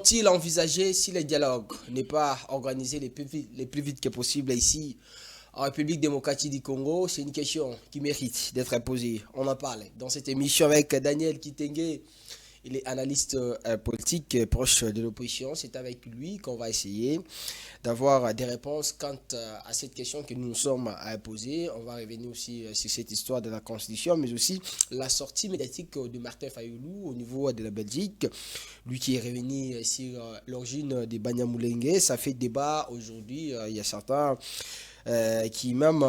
sont-ils envisagés si le dialogue n'est pas organisé les plus vite que possible ici en République démocratique du Congo? C'est une question qui mérite d'être posée. On en parle dans cette émission avec Daniel Kitenge. Il est analyste politique proche de l'opposition. C'est avec lui qu'on va essayer d'avoir des réponses quant à cette question que nous nous sommes posée. On va revenir aussi sur cette histoire de la Constitution, mais aussi la sortie médiatique de Martin Fayulu au niveau de la Belgique. Lui qui est revenu sur l'origine des Banyamulenge. Ça fait débat aujourd'hui. Il y a certains qui même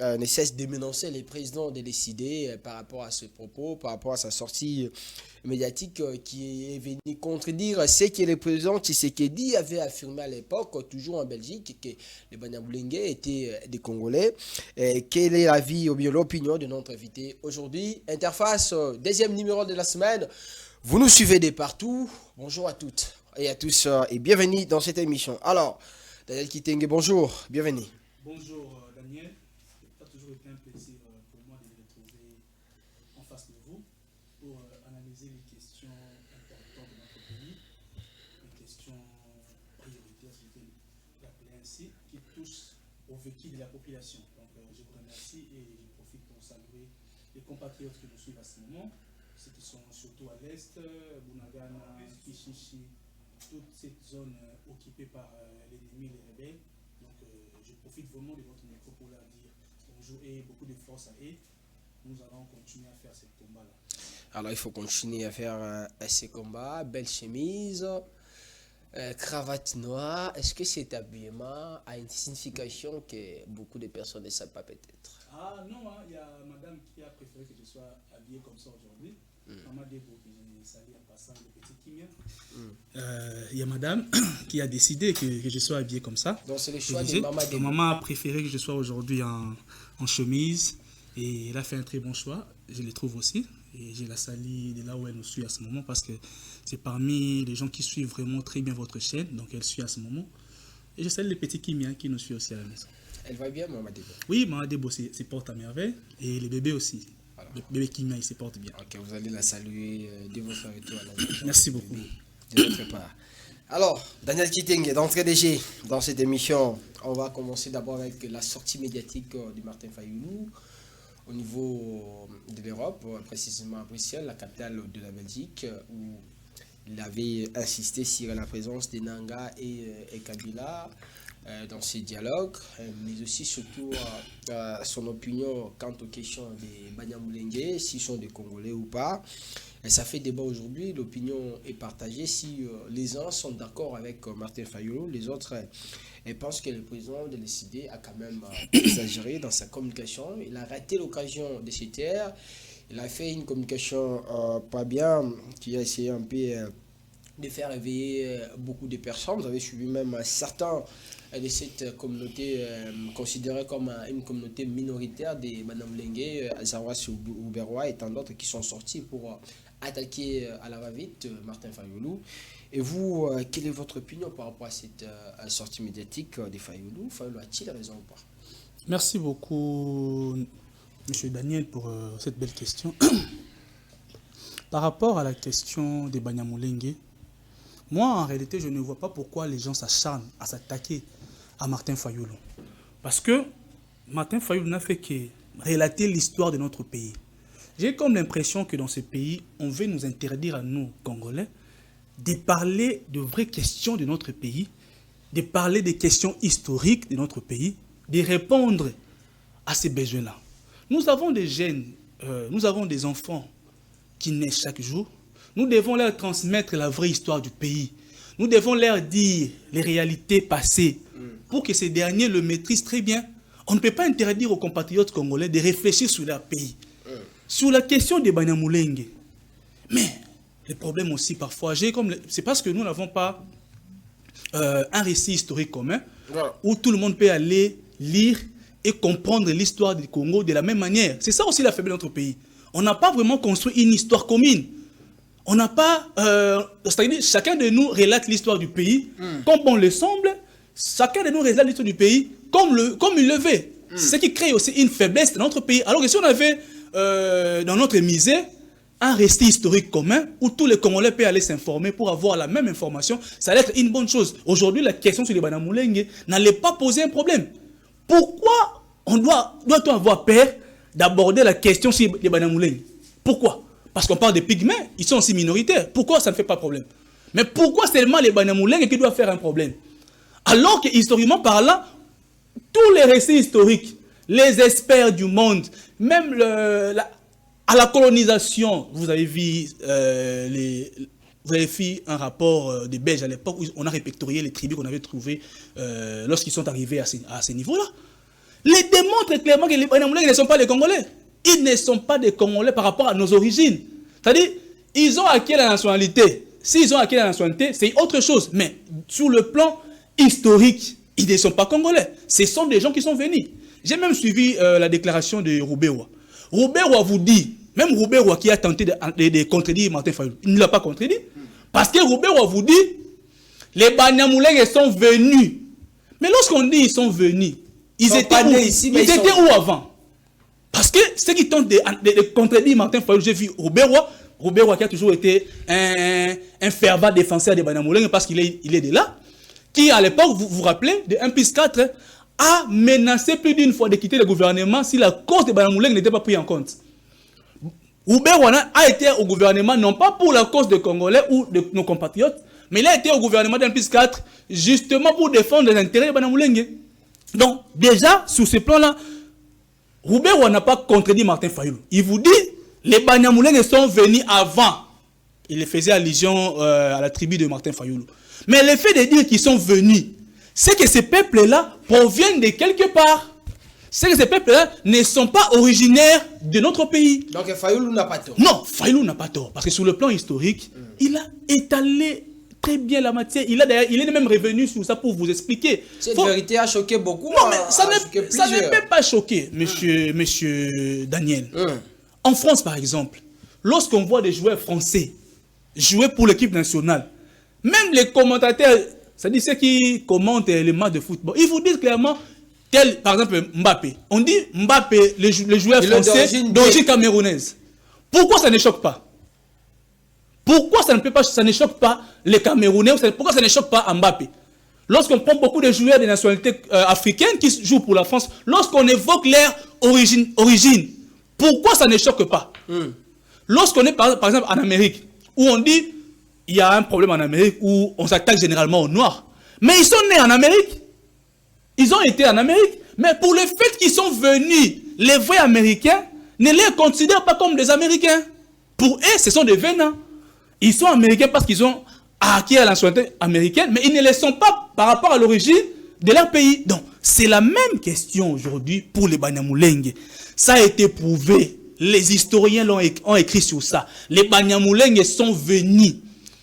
ne cesse de menacer les présidents de décider par rapport à ce propos, par rapport à sa sortie médiatique qui est venu contredire ce que le président Tshisekedi avait affirmé à l'époque, toujours en Belgique, que les Banyamulenge étaient des Congolais. Quel est l'avis ou bien l'opinion de notre invité aujourd'hui? Interface, deuxième numéro de la semaine. Vous nous suivez de partout. Bonjour à toutes et à tous et bienvenue dans cette émission. Alors, Daniel Kitenge, bonjour, bienvenue. Bonjour Daniel, ça a toujours été un plaisir pour moi de me retrouver en face de vous pour analyser les questions importantes de notre pays, les questions prioritaires, si je peux l'appeler ainsi, qui touchent au vécu de la population. Donc je vous remercie et je profite pour saluer les compatriotes qui nous suivent à ce moment, ceux qui sont surtout à l'est, Bunagana, Kishishi, toute cette zone occupée par l'ennemi, les rebelles. Donc, je profite vraiment de votre micro pour leur dire bonjour et beaucoup de force à eux. Nous allons continuer à faire ce combat-là. Alors, il faut continuer à faire ces combats. Belle chemise, cravate noire. Est-ce que cet habillement a une signification que beaucoup de personnes ne savent pas peut-être? Ah non, il y a madame qui a préféré que je sois habillé comme ça aujourd'hui. Maman Debo, que je salue en passant le petit Kimia. Il y a madame qui a décidé que je sois habillé comme ça. Donc c'est le choix de Maman Debo. Maman a préféré que je sois aujourd'hui en chemise et elle a fait un très bon choix, je le trouve aussi. Et je la salue de là où elle nous suit à ce moment parce que c'est parmi les gens qui suivent vraiment très bien votre chaîne, donc elle suit à ce moment. Et je salue le petit Kimia qui nous suit aussi à la maison. Elle va bien, Maman Debo? Oui, Maman Debo se porte à merveille et les bébés aussi. Le bébé Kimia, il se porte bien. Ok, vous allez la saluer de votre retour à la maison. Merci beaucoup. De votre part. Alors, Daniel Kitenge, d'entrée de jeu dans cette émission, on va commencer d'abord avec la sortie médiatique de Martin Fayulu au niveau de l'Europe, précisément à Bruxelles, la capitale de la Belgique, où il avait insisté sur la présence des Nanga et Kabila dans ces dialogues, mais aussi surtout son opinion quant aux questions des Banyamulenge, s'ils sont des Congolais ou pas. Et ça fait débat aujourd'hui, l'opinion est partagée. Si les uns sont d'accord avec Martin Fayulu, les autres pensent que le président de l'ECD a quand même exagéré dans sa communication. Il a raté l'occasion de se taire. Il a fait une communication pas bien, qui a essayé un peu de faire réveiller beaucoup de personnes. Vous avez suivi même certains de cette communauté considérée comme une communauté minoritaire des Banyamulenge, Azawas ou Uberwa et tant d'autres qui sont sortis pour attaquer à la va-vite Martin Fayulu. Et vous, quelle est votre opinion par rapport à cette sortie médiatique de Fayulu? Fayulu a-t-il raison ou pas? Merci beaucoup, Monsieur Daniel, pour cette belle question. Par rapport à la question des Banyamulenge, moi, en réalité, je ne vois pas pourquoi les gens s'acharnent à s'attaquer à Martin Fayulu. Parce que Martin Fayulu n'a fait que relater l'histoire de notre pays. J'ai comme l'impression que dans ce pays, on veut nous interdire à nous, Congolais, de parler de vraies questions de notre pays, de parler des questions historiques de notre pays, de répondre à ces besoins-là. Nous avons des jeunes, nous avons des enfants qui naissent chaque jour. Nous devons leur transmettre la vraie histoire du pays. Nous devons leur dire les réalités passées pour que ces derniers le maîtrisent très bien. On ne peut pas interdire aux compatriotes congolais de réfléchir sur leur pays. Sur la question des Banyamulenge. Mais le problème aussi parfois, c'est parce que nous n'avons pas un récit historique commun où tout le monde peut aller lire et comprendre l'histoire du Congo de la même manière. C'est ça aussi la faiblesse de notre pays. On n'a pas vraiment construit une histoire commune. On n'a pas... c'est-à-dire, chacun de nous relate l'histoire du pays comme bon le semble. Chacun de nous relate l'histoire du pays comme il le veut. C'est ce qui crée aussi une faiblesse dans notre pays. Alors que si on avait dans notre musée un récit historique commun où tous les Congolais peuvent aller s'informer pour avoir la même information, ça allait être une bonne chose. Aujourd'hui, la question sur les Banyamulenge n'allait pas poser un problème. Pourquoi doit-on avoir peur d'aborder la question sur les Banyamulenge? Pourquoi? Parce qu'on parle des pygmées, ils sont aussi minoritaires. Pourquoi ça ne fait pas problème? Mais pourquoi seulement les Banyamulenge qui doivent faire un problème? Alors que, historiquement parlant, tous les récits historiques, les experts du monde, même à la colonisation, vous avez vu un rapport des Belges à l'époque où on a répertorié les tribus qu'on avait trouvées lorsqu'ils sont arrivés à ces niveaux-là. Les démontrent clairement que les Banyamulenge ne sont pas les Congolais. Ils ne sont pas des Congolais par rapport à nos origines. C'est-à-dire, ils ont acquis la nationalité. S'ils ont acquis la nationalité, c'est autre chose. Mais sur le plan historique, ils ne sont pas Congolais. Ce sont des gens qui sont venus. J'ai même suivi la déclaration de Roubaix-Roy. Roubaix-Roy vous dit, même Roubaix-Roy qui a tenté de contredire Martin Fayulu, il ne l'a pas contredit. Parce que Roubaix-Roy vous dit, les Banyamulenge sont venus. Mais lorsqu'on dit ils sont venus, ils étaient où avant? Parce que ceux qui tentent de contredire Martin Fayulu, j'ai vu Roubaix-Roy qui a toujours été un fervent défenseur des Banyamulenge parce qu'il est de là, qui à l'époque, vous vous rappelez, de 1+4, a menacé plus d'une fois de quitter le gouvernement si la cause des Banyamulenge n'était pas prise en compte. Roubaix-Roy a été au gouvernement, non pas pour la cause des Congolais ou de nos compatriotes, mais il a été au gouvernement de 1+4 justement pour défendre les intérêts des Banyamulenge. Donc, déjà, sur ce plan-là, Roubaix-Roy n'a pas contredit Martin Fayulu. Il vous dit, les Banyamulenge sont venus avant. Il faisait allusion à la tribu de Martin Fayulu. Mais le fait de dire qu'ils sont venus, c'est que ces peuples-là proviennent de quelque part. C'est que ces peuples-là ne sont pas originaires de notre pays. Donc Fayulu n'a pas tort. Non, Fayulu n'a pas tort. Parce que sur le plan historique, il a étalé très bien la matière. Il est même revenu sur ça pour vous expliquer. Cette vérité a choqué beaucoup. Non, mais ça ne peut pas choquer, monsieur Daniel. En France, par exemple, lorsqu'on voit des joueurs français jouer pour l'équipe nationale, même les commentateurs, c'est-à-dire ceux qui commentent les matchs de football, ils vous disent clairement, par exemple Mbappé. On dit Mbappé, le joueur français d'origine camerounaise. Pourquoi ça ne choque pas? Pourquoi ça ne choque pas les Camerounais? Pourquoi ça ne choque pas Mbappé? Lorsqu'on prend beaucoup de joueurs de nationalité africaine qui jouent pour la France, lorsqu'on évoque leur origine, pourquoi ça ne choque pas? Lorsqu'on est par exemple en Amérique, où on dit il y a un problème en Amérique où on s'attaque généralement aux Noirs. Mais ils sont nés en Amérique. Ils ont été en Amérique. Mais pour le fait qu'ils sont venus, les vrais Américains ne les considèrent pas comme des Américains. Pour eux, ce sont des venants. Ils sont Américains parce qu'ils ont acquis la nationalité américaine, mais ils ne le sont pas par rapport à l'origine de leur pays. Donc, c'est la même question aujourd'hui pour les Banyamulenge. Ça a été prouvé. Les historiens ont écrit sur ça. Les Banyamulenge sont venus.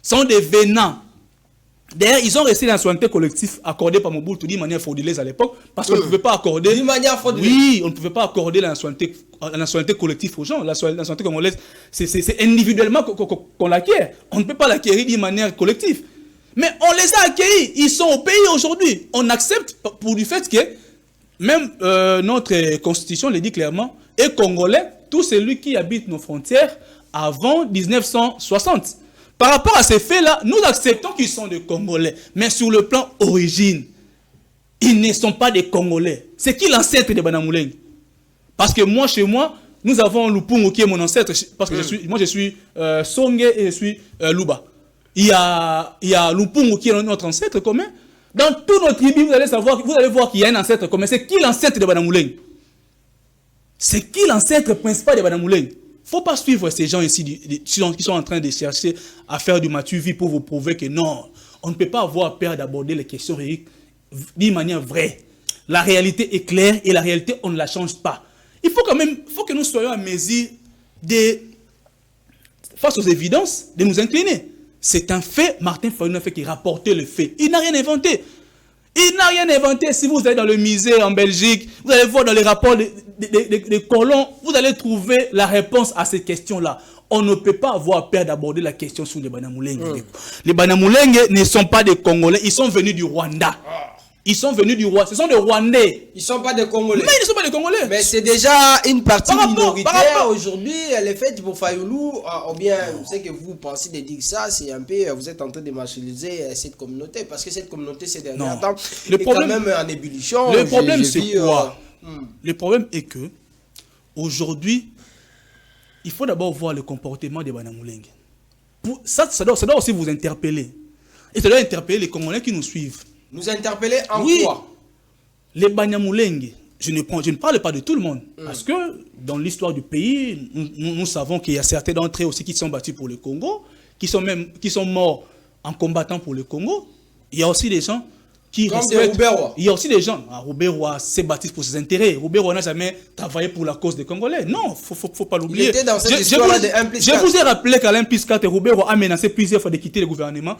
Sont des venants. D'ailleurs, ils ont resté dans la nationalité collective accordée par Mobutu d'une manière frauduleuse à l'époque, parce qu'on ne pouvait pas accorder... D'une manière frauduleuse. Oui, on ne pouvait pas accorder la nationalité collective aux gens. La nationalité congolaise, c'est individuellement qu'on l'acquiert. On ne peut pas l'acquérir d'une manière collective. Mais on les a accueillis. Ils sont au pays aujourd'hui. On accepte pour du fait que, même notre constitution le dit clairement, est congolais, tout celui qui habite nos frontières avant 1960. Par rapport à ces faits-là, nous acceptons qu'ils sont des Congolais. Mais sur le plan origine, ils ne sont pas des Congolais. C'est qui l'ancêtre des Banyamulenge? Parce que moi, chez moi, nous avons Lupungu qui est mon ancêtre. Parce que je suis Songe et je suis Luba. Il y a Lupungu qui est notre ancêtre commun. Dans tous nos tribus, vous allez voir qu'il y a un ancêtre commun. C'est qui l'ancêtre des Banyamulenge? C'est qui l'ancêtre principal des Banyamulenge? Il ne faut pas suivre ces gens ici qui sont en train de chercher à faire du matu-vie pour vous prouver que non, on ne peut pas avoir peur d'aborder les questions d'une manière vraie. La réalité est claire et la réalité, on ne la change pas. Il faut que nous soyons à mesure face aux évidences, de nous incliner. C'est un fait, Martin Fayulu n'a fait qu'il rapportait le fait. Il n'a rien inventé. Il n'a rien inventé. Si vous allez dans le musée en Belgique, vous allez voir dans les rapports des colons, vous allez trouver la réponse à ces questions-là. On ne peut pas avoir peur d'aborder la question sur les Banyamulenge. Les Banyamulenge ne sont pas des Congolais, ils sont venus du Rwanda. Ils sont venus du Rwanda. Ce sont des Rwandais. Ils ne sont pas des Congolais. Mais ils ne sont pas des Congolais. Mais c'est déjà une partie minoritaire rapport. aujourd'hui. Elle est faite pour Fayoulou. Ou bien, je sais que vous pensez de dire ça, c'est un peu, vous êtes en train de marginaliser cette communauté. Parce que cette communauté, ces derniers temps, est quand même en ébullition. Le problème, c'est quoi? Le problème est que, aujourd'hui, il faut d'abord voir le comportement des Banyamulenge. Ça doit aussi vous interpeller. Et ça doit interpeller les Congolais qui nous suivent. Nous interpeller en quoi? Les Banyamulenge, je ne parle pas de tout le monde. Parce que dans l'histoire du pays, nous savons qu'il y a certains d'entre eux aussi qui sont battus pour le Congo, qui sont morts en combattant pour le Congo. Il y a aussi des gens qui respectent. Il y a aussi des gens. Roubaix s'est battu pour ses intérêts. Roubaix n'a jamais travaillé pour la cause des Congolais. Non, faut pas l'oublier. Il était dans cette histoire de 1+4. Je vous ai rappelé qu'à l'1+4, Roubaix a menacé plusieurs fois de quitter le gouvernement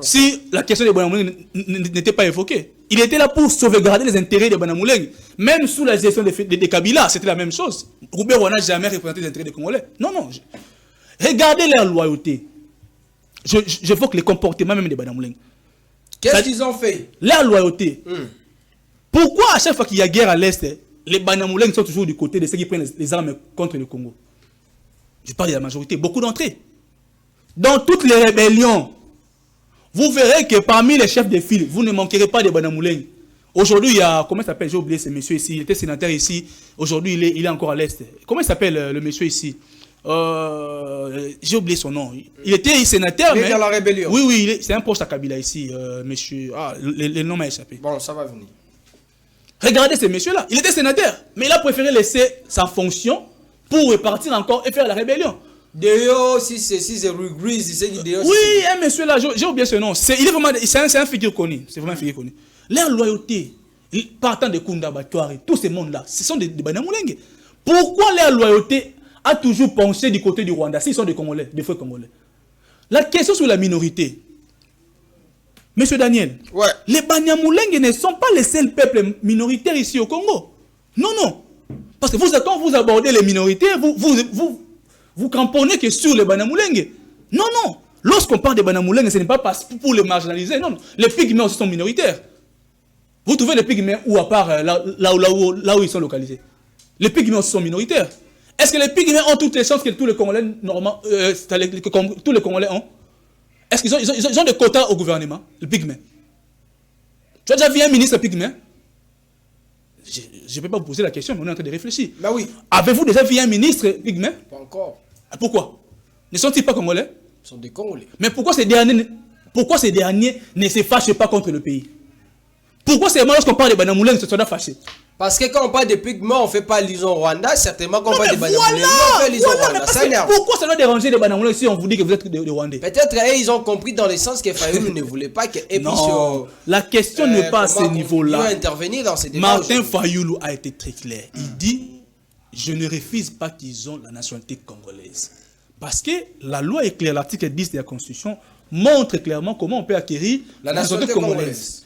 si la question des Banyamulenge n'était pas évoquée. Il était là pour sauvegarder les intérêts des Banyamulenge. Même sous la gestion des Kabila, c'était la même chose. Roubaix n'a jamais représenté les intérêts des Congolais. Non. Regardez leur loyauté. J'évoque les comportements même des Banyamulenge. Qu'est-ce qu'ils ont fait? Leur loyauté. Pourquoi à chaque fois qu'il y a guerre à l'Est, les Banyamulenge sont toujours du côté de ceux qui prennent les armes contre le Congo? Je parle de la majorité, beaucoup d'entre eux. Dans toutes les rébellions, vous verrez que parmi les chefs de file, vous ne manquerez pas de Banyamulenge. Aujourd'hui, il y a, comment il s'appelle? J'ai oublié ce monsieur ici, il était sénateur ici, aujourd'hui il est encore à l'Est. Comment il s'appelle le monsieur ici? J'ai oublié son nom. Il était sénateur, mais... dans la rébellion. Oui, c'est un poste à Kabila ici, monsieur... le nom m'a échappé. Bon, ça va venir. Regardez ce monsieur-là. Il était sénateur, mais il a préféré laisser sa fonction pour repartir encore et faire la rébellion. D'ailleurs, si c'est Rugris, c'est qui d'ailleurs... Oui, un monsieur là, j'ai oublié ce nom. C'est un figure connu. C'est vraiment un figure connu. Leur loyauté, partant de Kunda Batouari, tous ces mondes-là, ce sont des Banyamulenge. Pourquoi leur loyauté a toujours pensé du côté du Rwanda, s'ils sont des Congolais, des frères Congolais? La question sur la minorité. Monsieur Daniel, les Banyamulenge ne sont pas les seuls peuples minoritaires ici au Congo. Non. Parce que quand vous abordez les minorités, vous cramponnez que sur les Banyamulenge. Non. Lorsqu'on parle des Banyamulenge, ce n'est pas pour les marginaliser. Non. Les Pygmées aussi sont minoritaires. Vous trouvez les Pygmées où, à part là où ils sont localisés? Les Pygmées aussi sont minoritaires. Est-ce que les Pygmées ont toutes les chances que tous les Congolais, tous les Congolais ont? Est-ce qu'ils ont des quotas au gouvernement, les Pygmées? Tu as déjà vu un ministre Pygmée? Je ne peux pas vous poser la question, mais on est en train de réfléchir. Ben oui. Avez-vous déjà vu un ministre Pygmée? Pas encore. Pourquoi? Ne sont-ils pas Congolais? Ils sont des Congolais. Mais pourquoi ces derniers ne se fâchent pas contre le pays? Pourquoi c'est moi lorsqu'on parle de Banyamulenge, se sont fâchés? Parce que quand on parle de Pygmées, on ne fait pas l'ison Rwanda. Certainement quand on parle de Banyamulenge, on fait l'ison Rwanda. Ça énerve. Pourquoi ça doit déranger les Banyamulenge si on vous dit que vous êtes des Rwandais? Peut-être ils ont compris dans le sens que Fayoulou ne voulait pas que... Non, la question n'est pas à ce niveau-là. Il va intervenir dans ces débats. Martin Fayoulou a été très clair. Il dit, je ne refuse pas qu'ils ont la nationalité congolaise. Parce que la loi est claire, l'article 10 de la Constitution montre clairement comment on peut acquérir la nationalité congolaise.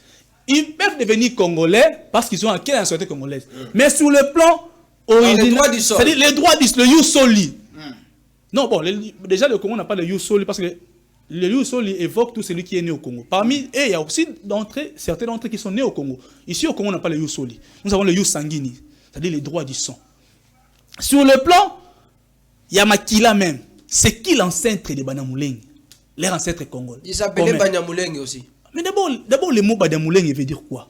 Ils peuvent devenir Congolais parce qu'ils ont acquis la nationalité congolaise. Mais sur le plan original, les droits du sol. C'est-à-dire les droits du sol, le ius soli. Non, bon, déjà le Congo n'a pas le ius soli parce que le ius soli évoque tout celui qui est né au Congo. Parmi eux, il y a aussi certains d'entre eux qui sont nés au Congo. Ici au Congo, on n'a pas le ius soli. Nous avons le ius sanguini, c'est-à-dire les droits du sang. Sur le plan, il y a Makila même. C'est qui l'ancêtre des Banyamulenge? Leur ancêtre congolais. Ils s'appelaient Banyamulenge aussi. Mais d'abord, le mot Banyamulenge veut dire quoi?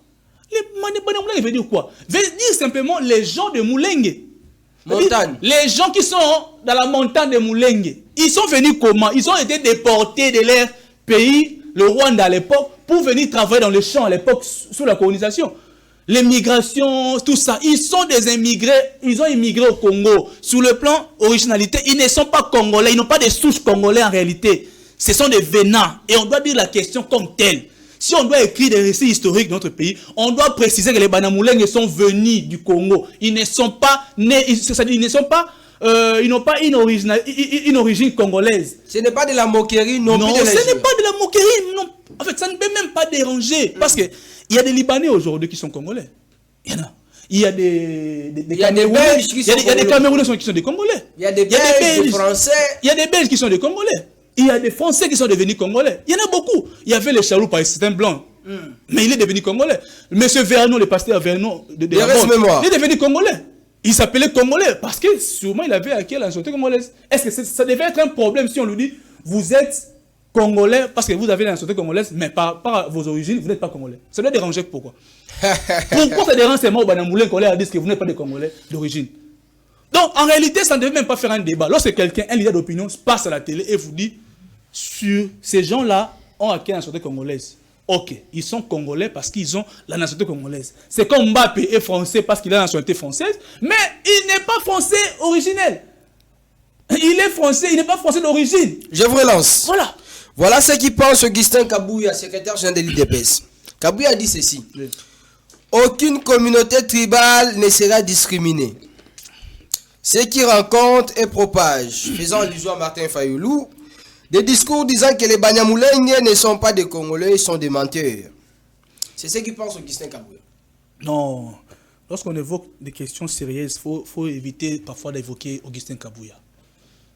Le Banyamulenge veut dire quoi? Veut dire simplement les gens de Mulenge. Montagne. Les gens qui sont dans la montagne de Mulenge. Ils sont venus comment? Ils ont été déportés de leur pays, le Rwanda à l'époque, pour venir travailler dans les champs à l'époque sous la colonisation. Les migrations, tout ça. Ils sont des immigrés. Ils ont immigré au Congo. Sur le plan originalité, ils ne sont pas congolais. Ils n'ont pas de souches congolais en réalité. Ce sont des venants. Et on doit dire la question comme telle. Si on doit écrire des récits historiques de notre pays, on doit préciser que les Banyamulenge sont venus du Congo. Ils ne sont pas nés, ils n'ont pas une origine congolaise. Ce n'est pas de la moquerie non plus. Non, ce n'est pas de la moquerie. Non. En fait, ça ne peut même pas déranger. Parce qu'il y a des Libanais aujourd'hui qui sont congolais. Il y en a. Il y a des Belges qui sont il y a des Camerounais qui sont des Congolais. Il y a des Belges, des Français. Il y a des Belges qui sont des Congolais. Il y a des Français qui sont devenus Congolais. Il y en a beaucoup. Il y avait les Chaloupa et certains blancs. Mais il est devenu congolais. Monsieur Vernon, le pasteur Vernon de il reste mémoire. Il est devenu congolais. Il s'appelait congolais parce que sûrement il avait acquis la nationalité congolaise. Est-ce que ça devait être un problème si on lui dit vous êtes congolais parce que vous avez la nationalité congolaise, mais par vos origines, vous n'êtes pas congolais? Ça doit déranger pourquoi? Pourquoi ça dérange seulement au Banamoulin qu'on leur dit que vous n'êtes pas des Congolais d'origine? Donc en réalité, ça ne devait même pas faire un débat. Lorsque quelqu'un, un leader d'opinion, passe à la télé et vous dit sur ces gens-là ont acquis la nationalité congolaise. Ok, ils sont congolais parce qu'ils ont la nationalité congolaise. C'est comme Mbappé est français parce qu'il a la nationalité française, mais il n'est pas français originel. Il est français, il n'est pas français d'origine. Je vous relance. Voilà. Voilà ce qui pense Augustin Kabouya, secrétaire général de l'IDPS. Kabouya dit ceci. Oui. Aucune communauté tribale ne sera discriminée. Ceux qui rencontrent et propagent, faisant allusion à Martin Fayoulou, des discours disant que les Banyamulenge ne sont pas des Congolais, ils sont des menteurs. C'est ce qui pense Augustin Kabouya. Non. Lorsqu'on évoque des questions sérieuses, il faut éviter parfois d'évoquer Augustin Kabouya.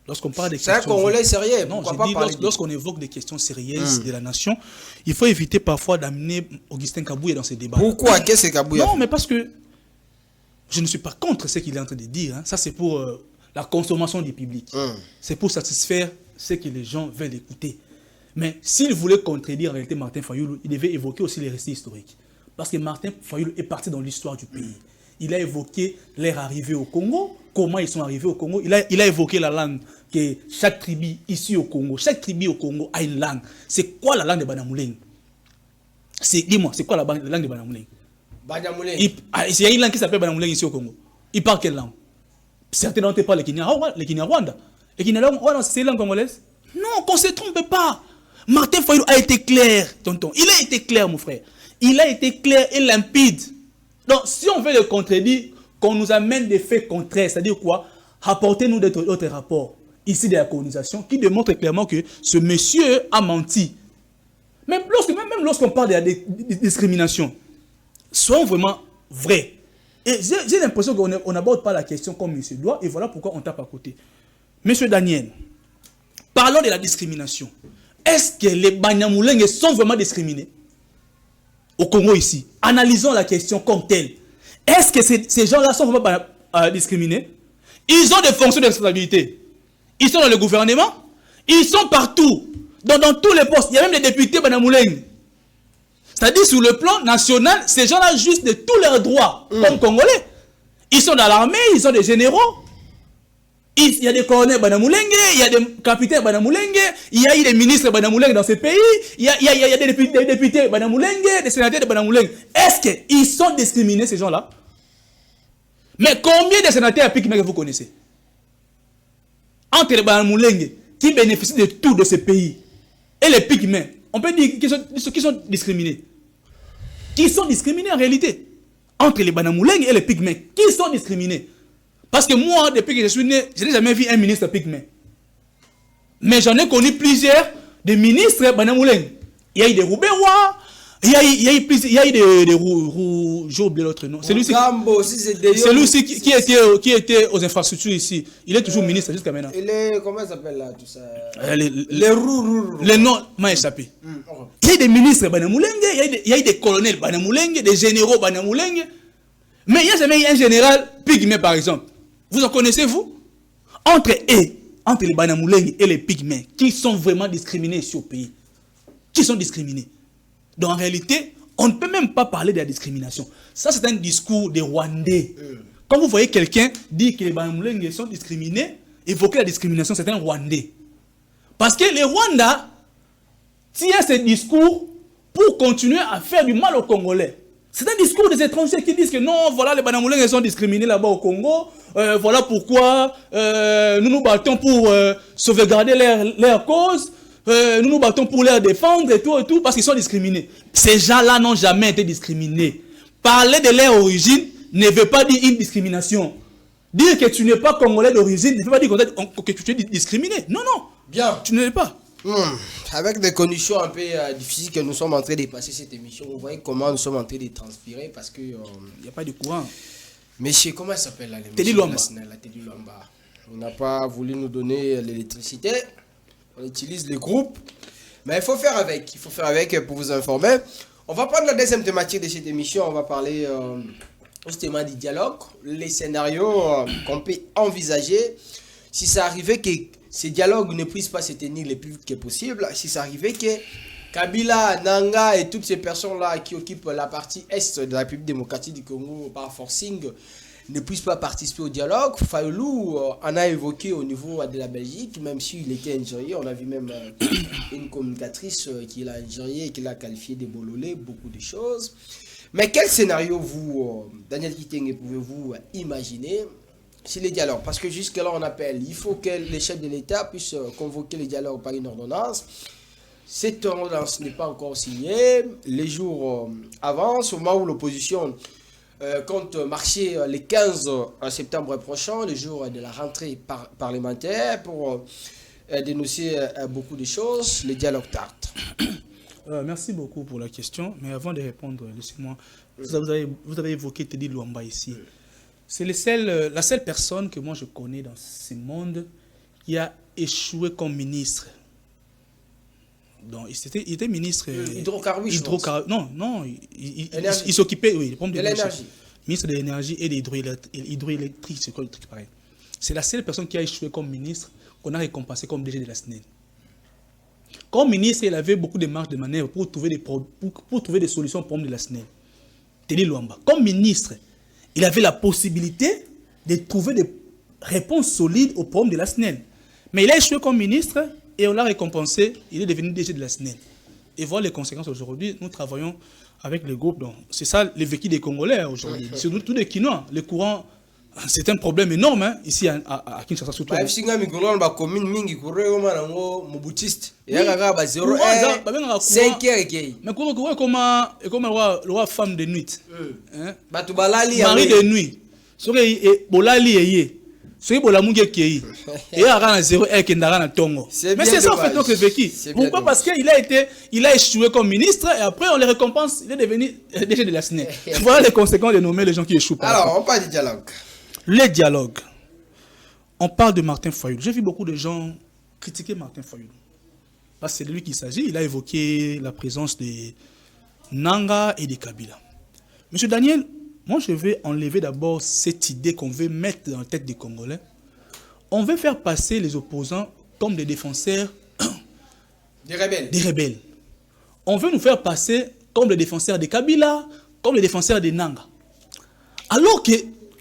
Lorsqu'on parle des questions... C'est un Congolais sérieux. Non, lorsqu'on évoque des questions sérieuses de la nation, il faut éviter parfois d'amener Augustin Kabouya dans ces débats. Pourquoi? Qu'est-ce que Kabouya? Non, mais parce que je ne suis pas contre ce qu'il est en train de dire. Hein. Ça, c'est pour la consommation du public. C'est pour satisfaire ce que les gens veulent écouter. Mais s'il voulait contredire en réalité Martin Fayoulou, il devait évoquer aussi les récits historiques. Parce que Martin Fayoulou est parti dans l'histoire du pays. Il a évoqué leur arrivée au Congo, comment ils sont arrivés au Congo. Il a évoqué la langue que chaque tribu ici au Congo, chaque tribu au Congo a une langue. C'est quoi la langue de Banyamulenge? Dis-moi, c'est quoi la langue de Banyamulenge? Banyamulenge. Il y a une langue qui s'appelle Banyamulenge ici au Congo. Il parle quelle langue? Certains d'entre eux parlent le Kinyarwanda. Le Kinyarwanda, c'est une langue congolaise? Non, qu'on ne se trompe pas. Martin Fayoulou a été clair, tonton. Il a été clair, mon frère. Il a été clair et limpide. Donc, si on veut le contredire, qu'on nous amène des faits contraires, c'est-à-dire quoi? Apportez-nous d'autres rapports ici de la colonisation qui démontrent clairement que ce monsieur a menti. Même lorsqu'on parle de la discrimination, soyons vraiment vrais. Et j'ai l'impression qu'on n'aborde pas la question comme monsieur doit, et voilà pourquoi on tape à côté. Monsieur Daniel, parlons de la discrimination. Est-ce que les Banyamulenge sont vraiment discriminés au Congo ici? Analysons la question comme telle. Est-ce que ces gens-là sont vraiment discriminés? Ils ont des fonctions de responsabilité. Ils sont dans le gouvernement. Ils sont partout. Dans tous les postes. Il y a même des députés Banyamulenge. C'est-à-dire sur le plan national, ces gens-là jouissent de tous leurs droits comme Congolais. Ils sont dans l'armée, ils sont des généraux. Il y a des colonels Banyamulenge, il y a des capitaines Banyamulenge, il y a eu des ministres Banyamulenge dans ce pays, il y a des députés Banyamulenge, des sénateurs de Banyamulenge. Est-ce qu'ils sont discriminés, ces gens-là? Mais combien de sénateurs à Pygmée que vous connaissez? Entre les Banyamulenge qui bénéficient de tout de ce pays et les Pygmées, on peut dire qu'ils sont discriminés. Qui sont discriminés en réalité? Entre les Banyamulenge et les Pygmées, qui sont discriminés? Parce que moi, depuis que je suis né, je n'ai jamais vu un ministre Pygmée. Mais j'en ai connu plusieurs des ministres Banyamulenge. Il y a eu des Roubewa, il y a eu des j'ai oublié l'autre nom. Celui-ci qui était aux infrastructures ici. Il est toujours ministre jusqu'à maintenant. Comment ça s'appelle là, tout ça? Les noms m'ont échappé. Il y a eu des ministres Banyamulenge, il y a eu des colonels Banyamulenge, des généraux Banyamulenge. Mais il y a jamais eu un général Pygmée par exemple. Vous en connaissez, vous? Entre les Banyamulenge et les Pygmées, qui sont vraiment discriminés ici au pays? Qui sont discriminés? Donc en réalité, on ne peut même pas parler de la discrimination. Ça, c'est un discours des Rwandais. Quand vous voyez quelqu'un dire que les Banyamulenge sont discriminés, évoquer la discrimination, c'est un Rwandais. Parce que les Rwandais tiennent ce discours pour continuer à faire du mal aux Congolais. C'est un discours des étrangers qui disent que non, voilà, les Banyamulenge sont discriminés là-bas au Congo. Voilà pourquoi nous nous battons pour sauvegarder leur cause. Nous nous battons pour les défendre et tout, parce qu'ils sont discriminés. Ces gens-là n'ont jamais été discriminés. Parler de leur origine ne veut pas dire une discrimination. Dire que tu n'es pas congolais d'origine ne veut pas dire que tu es discriminé. Non, non. Bien. Tu ne l'es pas. Avec des conditions un peu difficiles que nous sommes en train de passer cette émission, vous voyez comment nous sommes en train de transpirer parce que il n'y a pas de courant. Monsieur, comment elle s'appelle là? Teddy Luamba. On n'a pas voulu nous donner l'électricité. On utilise les groupes. Mais il faut faire avec. Il faut faire avec pour vous informer. On va prendre la deuxième thématique de cette émission. On va parler justement du dialogue, les scénarios qu'on peut envisager. Si ça arrivait que ces dialogues ne puissent pas se tenir le plus vite que possible, si ça arrivait que Kabila, Nanga et toutes ces personnes-là qui occupent la partie est de la République démocratique du Congo par forcing ne puissent pas participer au dialogue. Fayoulou en a évoqué au niveau de la Belgique, même s'il était injurié. On a vu même une communicatrice qui l'a injurié et qui l'a qualifié de bololé, beaucoup de choses. Mais quel scénario vous, Daniel Kitenge, pouvez-vous imaginer sur les dialogues? Parce que jusque-là, on appelle, il faut que les chefs de l'État puissent convoquer les dialogues par une ordonnance. Cette ordonnance n'est pas encore signée. Les jours avancent au moment où l'opposition compte marcher le 15 septembre prochain, le jour de la rentrée parlementaire, pour dénoncer beaucoup de choses. Les dialogues tardent. Merci beaucoup pour la question. Mais avant de répondre, laissez-moi. Vous avez évoqué Teddy Luamba ici. C'est la seule personne que moi je connais dans ce monde qui a échoué comme ministre. Donc, il était ministre. Hydrocarbures. Non, il s'occupait, oui, de l'énergie. Ministre de l'énergie et de l'hydroélectrique, c'est quoi le truc pareil. C'est la seule personne qui a échoué comme ministre qu'on a récompensé comme DG de la SNEL. Comme ministre, il avait beaucoup de marge de manœuvre pour trouver des solutions au problème de la SNEL. Teddy Luamba. Comme ministre, il avait la possibilité de trouver des réponses solides au problème de la SNEL. Mais il a échoué comme ministre et on l'a récompensé. Il est devenu DG de la SNEL. Et voilà les conséquences aujourd'hui. Nous travaillons avec le groupe. C'est ça le vécu des Congolais aujourd'hui. Surtout des Kinois. Le courant, c'est un problème énorme ici à Kinshasa. Surtout. Mais comment le roi femme de nuit. Mari de nuit. Mais c'est ça en fait notre vécu. Pourquoi? Parce qu'il a échoué comme ministre et après on les récompense, il est devenu DG de la SNEL. Voilà les conséquences de nommer les gens qui échouent. Alors, on parle du dialogue. Les dialogues. On parle de Martin Fayoulou. J'ai vu beaucoup de gens critiquer Martin Fayoulou. Parce que c'est de lui qu'il s'agit. Il a évoqué la présence de Nanga et de Kabila. Monsieur Daniel, moi, je vais enlever d'abord cette idée qu'on veut mettre dans la tête des Congolais. On veut faire passer les opposants comme des défenseurs des rebelles. On veut nous faire passer comme les défenseurs de Kabila, comme les défenseurs de Nanga. Alors que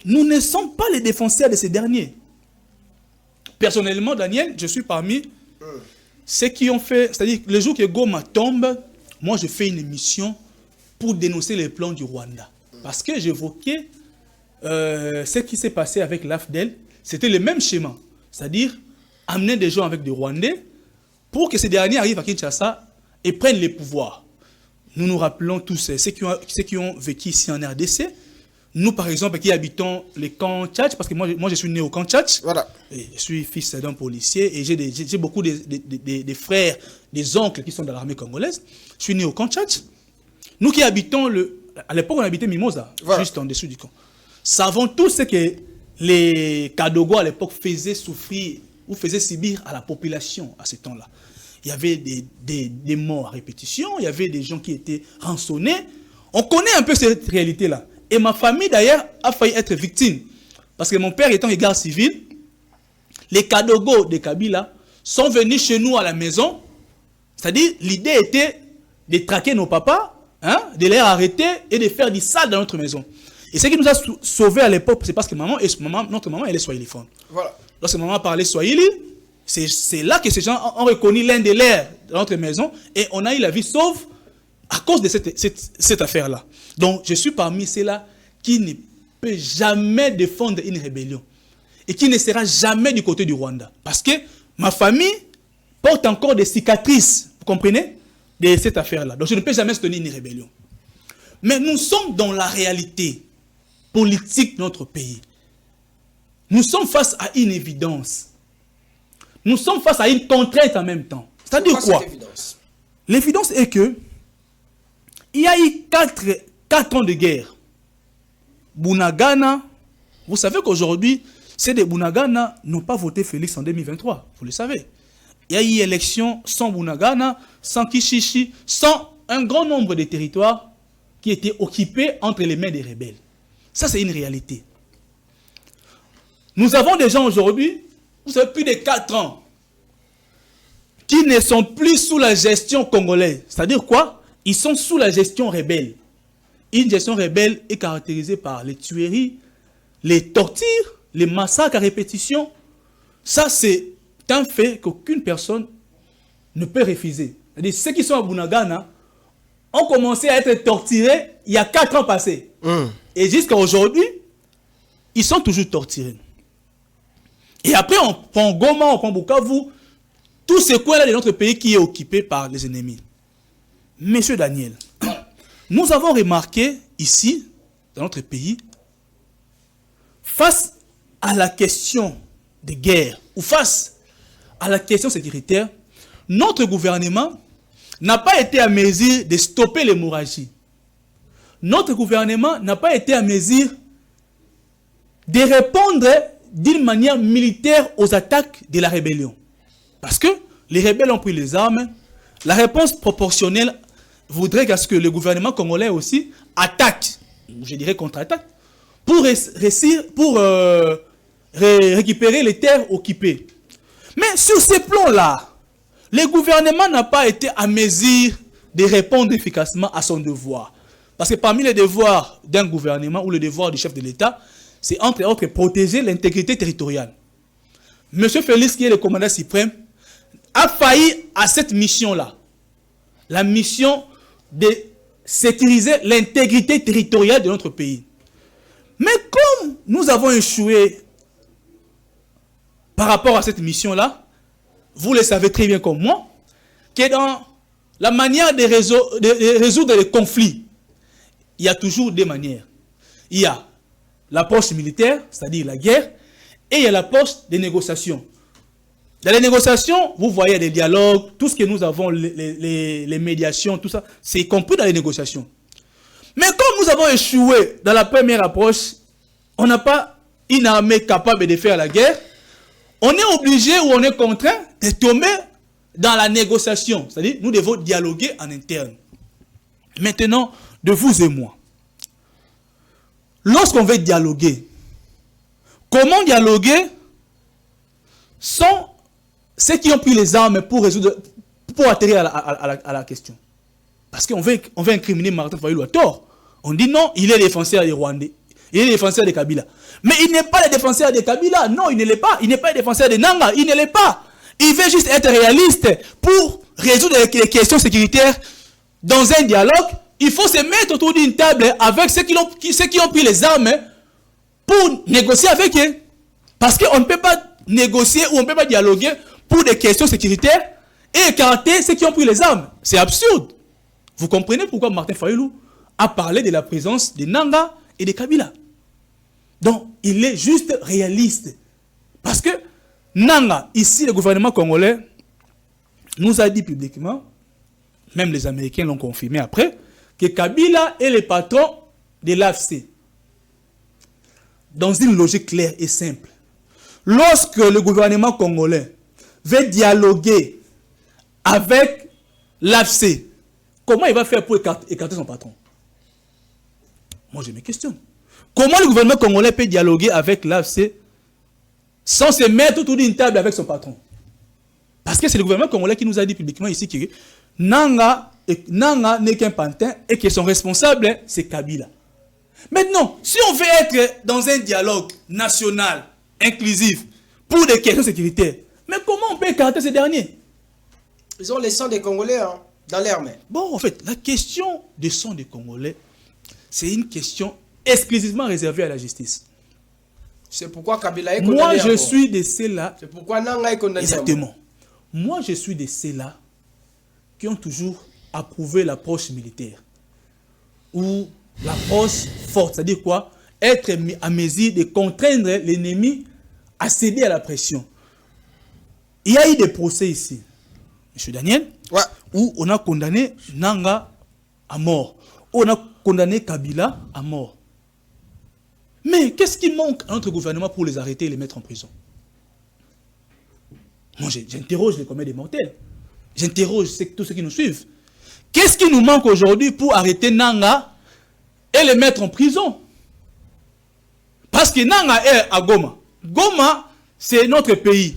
nous ne sommes pas les défenseurs de ces derniers. Personnellement, Daniel, je suis parmi ceux qui ont fait... C'est-à-dire, le jour que Goma tombe, moi, je fais une émission pour dénoncer les plans du Rwanda. Parce que j'évoquais ce qui s'est passé avec l'AFDEL, c'était le même schéma. C'est-à-dire amener des gens avec des Rwandais pour que ces derniers arrivent à Kinshasa et prennent les pouvoirs. Nous nous rappelons tous ceux qui ont vécu ici en RDC. Nous, par exemple, qui habitons les camps Tchatch, parce que moi je suis né au camp Tchatch. Voilà. Et je suis fils d'un policier et j'ai beaucoup de frères, des oncles qui sont dans l'armée congolaise. Je suis né au camp Tchatch. Nous qui habitons à l'époque, on habitait Mimosa, voilà, juste en dessous du camp. Savons tous ce que les Kadogo à l'époque faisaient souffrir ou faisaient subir à la population à ce temps-là. Il y avait des morts à répétition, il y avait des gens qui étaient rançonnés. On connaît un peu cette réalité-là. Et ma famille, d'ailleurs, a failli être victime. Parce que mon père étant en garde civile, les Kadogo de Kabila sont venus chez nous à la maison. C'est-à-dire, l'idée était de traquer nos papas, de les arrêter et de faire du sale dans notre maison. Et ce qui nous a sauvés à l'époque, c'est parce que notre maman, elle est swahiliphone. Voilà. Lorsque maman parlait swahili, c'est là que ces gens ont reconnu l'un des leurs dans notre maison et on a eu la vie sauve à cause de cette affaire-là. Donc, je suis parmi ceux-là qui ne peut jamais défendre une rébellion et qui ne sera jamais du côté du Rwanda. Parce que ma famille porte encore des cicatrices, vous comprenez, de cette affaire-là. Donc je ne peux jamais soutenir une rébellion. Mais nous sommes dans la réalité politique de notre pays. Nous sommes face à une évidence. Nous sommes face à une contrainte en même temps. C'est-à-dire quoi? L'évidence est que il y a eu 4 ans de guerre. Bunagana, vous savez qu'aujourd'hui, ces de Bunagana n'ont pas voté Félix en 2023. Vous le savez. Il y a eu élection sans Bunagana, sans Kishishi, sans un grand nombre de territoires qui étaient occupés entre les mains des rebelles. Ça, c'est une réalité. Nous avons des gens aujourd'hui, vous savez, plus de 4 ans, qui ne sont plus sous la gestion congolaise. C'est-à-dire quoi? Ils sont sous la gestion rebelle. Une gestion rebelle est caractérisée par les tueries, les tortures, les massacres à répétition. Ça, c'est un fait qu'aucune personne ne peut refuser. C'est-à-dire, ceux qui sont à Bunagana ont commencé à être torturés il y a 4 ans passés. Et jusqu'à aujourd'hui, ils sont toujours torturés. Et après, on prend Goma, on prend Bukavu, tout ce coin-là de notre pays qui est occupé par les ennemis. Monsieur Daniel, nous avons remarqué ici, dans notre pays, face à la question de guerre, ou face à la question sécuritaire, notre gouvernement n'a pas été à mesure de stopper l'hémorragie. Notre gouvernement n'a pas été à mesure de répondre d'une manière militaire aux attaques de la rébellion. Parce que les rebelles ont pris les armes. La réponse proportionnelle voudrait que le gouvernement congolais aussi attaque, je dirais contre-attaque, pour récupérer les terres occupées. Mais sur ces plans-là, le gouvernement n'a pas été à mesure de répondre efficacement à son devoir. Parce que parmi les devoirs d'un gouvernement ou le devoir du chef de l'État, c'est entre autres protéger l'intégrité territoriale. Monsieur Félix, qui est le commandant suprême, a failli à cette mission-là. La mission de sécuriser l'intégrité territoriale de notre pays. Mais comme nous avons échoué par rapport à cette mission-là, vous le savez très bien comme moi, que dans la manière de résoudre les conflits, il y a toujours deux manières. Il y a l'approche militaire, c'est-à-dire la guerre, et il y a l'approche des négociations. Dans les négociations, vous voyez les dialogues, tout ce que nous avons, les médiations, tout ça, c'est compris dans les négociations. Mais comme nous avons échoué dans la première approche, on n'a pas une armée capable de faire la guerre, on est obligé ou on est contraint de tomber dans la négociation. C'est-à-dire, nous devons dialoguer en interne. Maintenant, de vous et moi. Lorsqu'on veut dialoguer, comment dialoguer sans ceux qui ont pris les armes pour atterrir à la question? Parce qu'on veut incriminer Martin Fayulu à tort. On dit non, il est le défenseur des Rwandais. Il est le défenseur de Kabila. Mais il n'est pas le défenseur de Kabila. Non, il ne l'est pas. Il n'est pas le défenseur de Nanga. Il ne l'est pas. Il veut juste être réaliste pour résoudre les questions sécuritaires dans un dialogue. Il faut se mettre autour d'une table avec ceux qui ont pris les armes pour négocier avec eux. Parce qu'on ne peut pas négocier ou on ne peut pas dialoguer pour des questions sécuritaires et écarter ceux qui ont pris les armes. C'est absurde. Vous comprenez pourquoi Martin Fayulu a parlé de la présence de Nanga et de Kabila. Donc, il est juste réaliste. Parce que Nanga, ici, le gouvernement congolais, nous a dit publiquement, même les Américains l'ont confirmé après, que Kabila est le patron de l'AFC. Dans une logique claire et simple. Lorsque le gouvernement congolais veut dialoguer avec l'AFC, comment il va faire pour écarter son patron? Moi, je me questionne. Comment le gouvernement congolais peut dialoguer avec l'AFC sans se mettre autour d'une table avec son patron? Parce que c'est le gouvernement congolais qui nous a dit publiquement ici que Nanga n'est qu'un pantin et que son responsable, c'est Kabila. Maintenant, si on veut être dans un dialogue national, inclusif, pour des questions sécuritaires, mais comment on peut écarter ces derniers? Ils ont les sangs des Congolais dans l'air, mais. Bon, en fait, la question des sangs des Congolais, c'est une question exclusivement réservée à la justice. C'est pourquoi Kabila est condamné. Moi, je suis de ceux-là. C'est pourquoi Nanga est condamné. Exactement. Moi, je suis de ceux-là qui ont toujours approuvé l'approche militaire. Ou l'approche forte. C'est-à-dire quoi? Être à mesure de contraindre l'ennemi à céder à la pression. Il y a eu des procès ici, M. Daniel, ouais, où on a condamné Nanga à mort. On a condamné Kabila à mort. Mais qu'est-ce qui manque à notre gouvernement pour les arrêter et les mettre en prison? Moi, j'interroge les communs des mortels. J'interroge tous ceux qui nous suivent. Qu'est-ce qui nous manque aujourd'hui pour arrêter Nanga et le mettre en prison? Parce que Nanga est à Goma. Goma, c'est notre pays.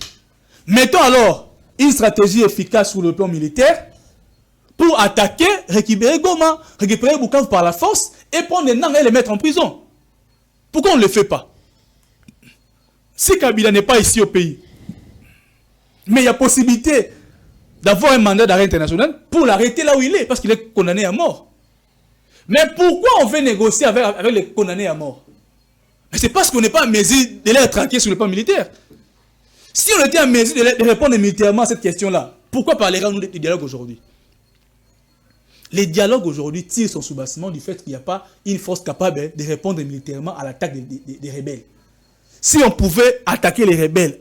Mettons alors une stratégie efficace sur le plan militaire pour attaquer, récupérer Goma, récupérer Bukavu par la force et prendre Nanga et le mettre en prison. Pourquoi on ne le fait pas? Si Kabila n'est pas ici au pays, mais il y a possibilité d'avoir un mandat d'arrêt international pour l'arrêter là où il est, parce qu'il est condamné à mort. Mais pourquoi on veut négocier avec les condamnés à mort? Mais c'est parce qu'on n'est pas en mesure de les traquer sur le plan militaire. Si on était en mesure de répondre militairement à cette question-là, pourquoi parlera-nous de dialogue aujourd'hui? Les dialogues aujourd'hui tirent son soubassement du fait qu'il n'y a pas une force capable de répondre militairement à l'attaque des rebelles. Si on pouvait attaquer les rebelles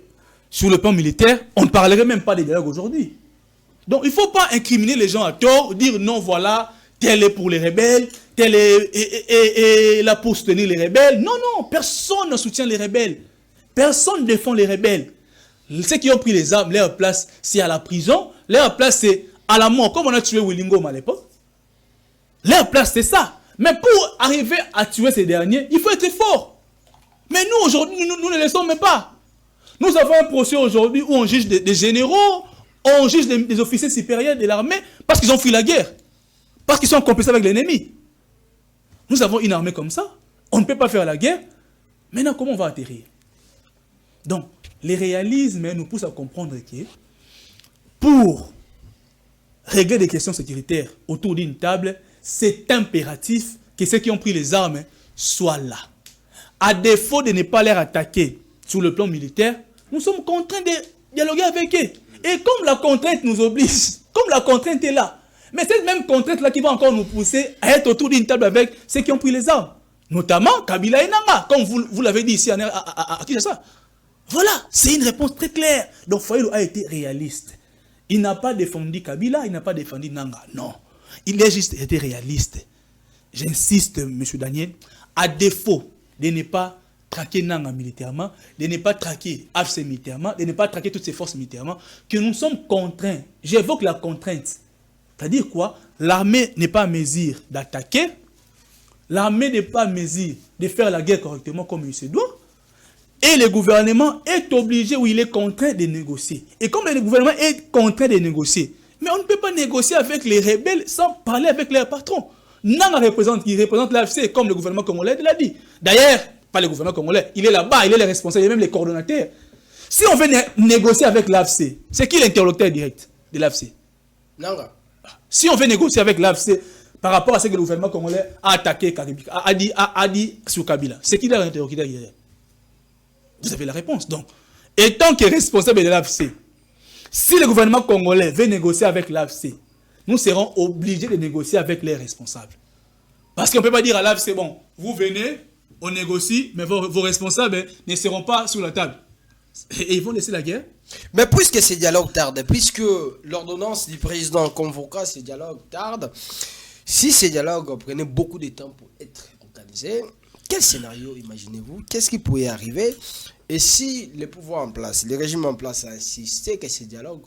sur le plan militaire, on ne parlerait même pas de dialogue aujourd'hui. Donc il ne faut pas incriminer les gens à tort, dire non, voilà, tel est pour les rebelles, tel est là pour soutenir les rebelles. Non, non, personne ne soutient les rebelles. Personne ne défend les rebelles. Ceux qui ont pris les armes, leur place, c'est à la prison, leur place, c'est à la mort, comme on a tué Willingom à l'époque. Leur place, c'est ça. Mais pour arriver à tuer ces derniers, il faut être fort. Mais nous, aujourd'hui, nous ne les sommes même pas. Nous avons un procès aujourd'hui où on juge des généraux, on juge des officiers supérieurs de l'armée parce qu'ils ont fui la guerre. Parce qu'ils sont complicés avec l'ennemi. Nous avons une armée comme ça. On ne peut pas faire la guerre. Maintenant, comment on va atterrir? Donc, les réalismes nous poussent à comprendre que pour régler des questions sécuritaires autour d'une table, c'est impératif que ceux qui ont pris les armes soient là. À défaut de ne pas les attaquer sur le plan militaire, nous sommes contraints de dialoguer avec eux. Et comme la contrainte nous oblige, comme la contrainte est là, mais cette même contrainte-là qui va encore nous pousser à être autour d'une table avec ceux qui ont pris les armes. Notamment Kabila et Nanga, comme vous l'avez dit ici à Kinshasa. Voilà, c'est une réponse très claire. Donc Fayulu a été réaliste. Il n'a pas défendu Kabila, il n'a pas défendu Nanga. Non, il a juste été réaliste. J'insiste, M. Daniel, à défaut de ne pas traquer Nanga militairement, de ne pas traquer AFC militairement, de ne pas traquer toutes ces forces militairement, que nous sommes contraints. J'évoque la contrainte. C'est-à-dire quoi? L'armée n'est pas à mesure d'attaquer, l'armée n'est pas à mesure de faire la guerre correctement comme il se doit, et le gouvernement est obligé ou il est contraint de négocier. Et comme le gouvernement est contraint de négocier, mais on ne peut pas négocier avec les rebelles sans parler avec leurs patrons. Nanga représente l'AFC comme le gouvernement congolais l'a dit. D'ailleurs, pas le gouvernement congolais, il est là-bas, il est le responsable, il est même le coordonnateur. Si on veut négocier avec l'AFC, c'est qui l'interlocuteur direct de l'AFC? Nanga. Si on veut négocier avec l'AFC par rapport à ce que le gouvernement congolais a attaqué, a dit sur Kabila, c'est qui l'interlocuteur direct? Vous avez la réponse. Donc, étant que responsable de l'AFC, si le gouvernement congolais veut négocier avec l'AFC, nous serons obligés de négocier avec les responsables. Parce qu'on ne peut pas dire à l'AFC, bon, vous venez, on négocie, mais vos responsables ne seront pas sur la table. Et ils vont laisser la guerre. Mais puisque ces dialogues tardent, puisque l'ordonnance du président convoqua ces dialogues tardent, si ces dialogues prenaient beaucoup de temps pour être organisés, quel scénario imaginez-vous? Qu'est-ce qui pourrait arriver? Et si le pouvoir en place, le régime en place a insisté que ces dialogues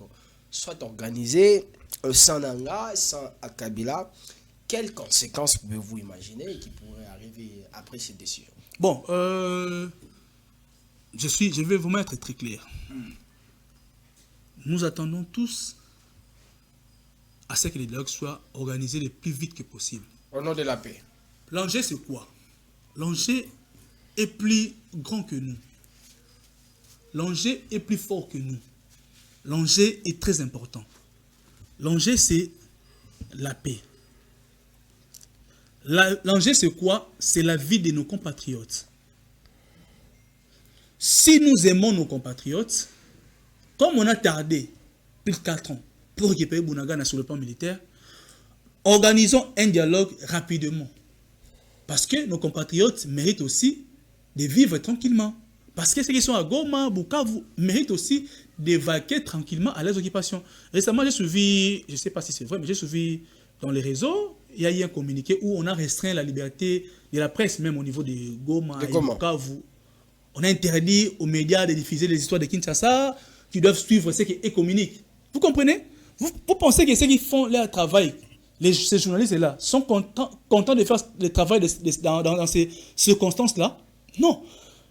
soient organisés sans Nanga, sans Kabila, quelles conséquences pouvez-vous imaginer qui pourraient arriver après ces décisions? Bon, je vais vous mettre très clair. Nous attendons tous à ce que les dialogues soient organisés le plus vite que possible. Au nom de la paix. L'enjeu, c'est quoi? L'enjeu est plus grand que nous. L'enjeu est plus fort que nous. L'enjeu est très important. L'enjeu, c'est la paix. L'enjeu, c'est quoi? C'est la vie de nos compatriotes. Si nous aimons nos compatriotes, comme on a tardé plus de 4 ans pour récupérer Bunagana sur le plan militaire, organisons un dialogue rapidement. Parce que nos compatriotes méritent aussi de vivre tranquillement. Parce que ceux qui sont à Goma, Bukavu, méritent aussi d'évacuer tranquillement à leurs occupations. Récemment, j'ai suivi, je ne sais pas si c'est vrai, mais j'ai suivi dans les réseaux, il y a eu un communiqué où on a restreint la liberté de la presse, même au niveau de Goma et Bukavu. On a interdit aux médias de diffuser les histoires de Kinshasa, qui doivent suivre ceux qui communiquent. Vous comprenez? Vous pensez que ceux qui font leur travail ces journalistes-là sont contents de faire le travail dans ces circonstances-là? Non.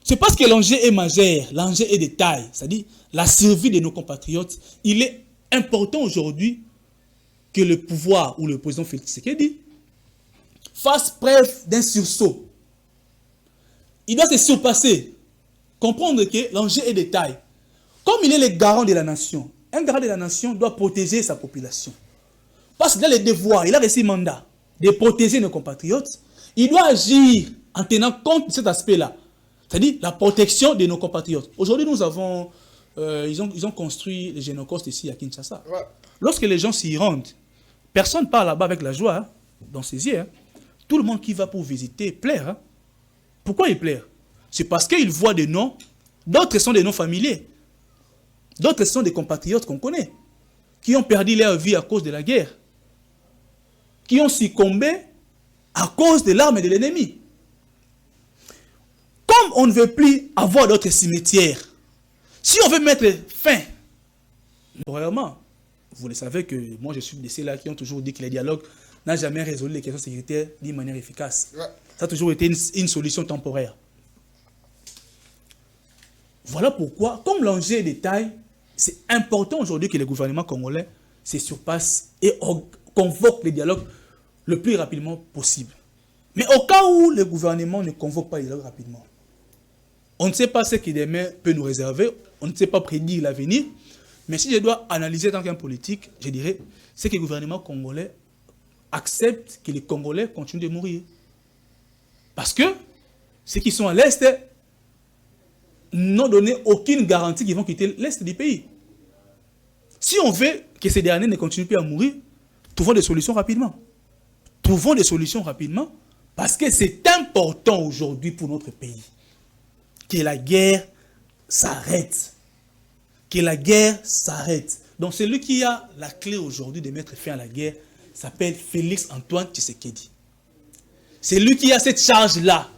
C'est parce que l'enjeu est majeur, l'enjeu est de taille. C'est-à-dire, la survie de nos compatriotes, il est important aujourd'hui que le pouvoir ou le président Félix Tshisekedi fasse preuve d'un sursaut. Il doit se surpasser, comprendre que l'enjeu est de taille. Comme il est le garant de la nation, un garant de la nation doit protéger sa population. Parce qu'il a le devoir, il a reçu mandat de protéger nos compatriotes. Il doit agir en tenant compte de cet aspect-là. C'est-à-dire la protection de nos compatriotes. Aujourd'hui, nous avons... ils ont construit les génocostes ici à Kinshasa. Ouais. Lorsque les gens s'y rendent, personne ne part là-bas avec la joie, hein, dans ses yeux. Hein. Tout le monde qui va pour visiter plaire. Hein. Pourquoi ils plairent? C'est parce qu'ils voient des noms. D'autres sont des noms familiers. D'autres sont des compatriotes qu'on connaît, qui ont perdu leur vie à cause de la guerre, qui ont succombé à cause de l'arme de l'ennemi. Comme on ne veut plus avoir d'autres cimetières, si on veut mettre fin, vraiment, vous le savez que moi je suis de ceux-là qui ont toujours dit que le dialogue n'a jamais résolu les questions sécuritaires d'une manière efficace. Ouais. Ça a toujours été une solution temporaire. Voilà pourquoi, comme l'enjeu est de taille, c'est important aujourd'hui que le gouvernement congolais se surpasse et convoque le dialogue le plus rapidement possible. Mais au cas où le gouvernement ne convoque pas le dialogue rapidement, on ne sait pas ce que demain peut nous réserver, on ne sait pas prédire l'avenir, mais si je dois analyser tant qu'un politique, je dirais, c'est que le gouvernement congolais accepte que les Congolais continuent de mourir. Parce que ceux qui sont à l'Est n'ont donné aucune garantie qu'ils vont quitter l'Est du pays. Si on veut que ces derniers ne continuent plus à mourir, trouvons des solutions rapidement. Trouvons des solutions rapidement, parce que c'est important aujourd'hui pour notre pays que la guerre s'arrête. Que la guerre s'arrête. Donc celui qui a la clé aujourd'hui de mettre fin à la guerre s'appelle Félix Antoine Tshisekedi. C'est lui qui a cette charge-là.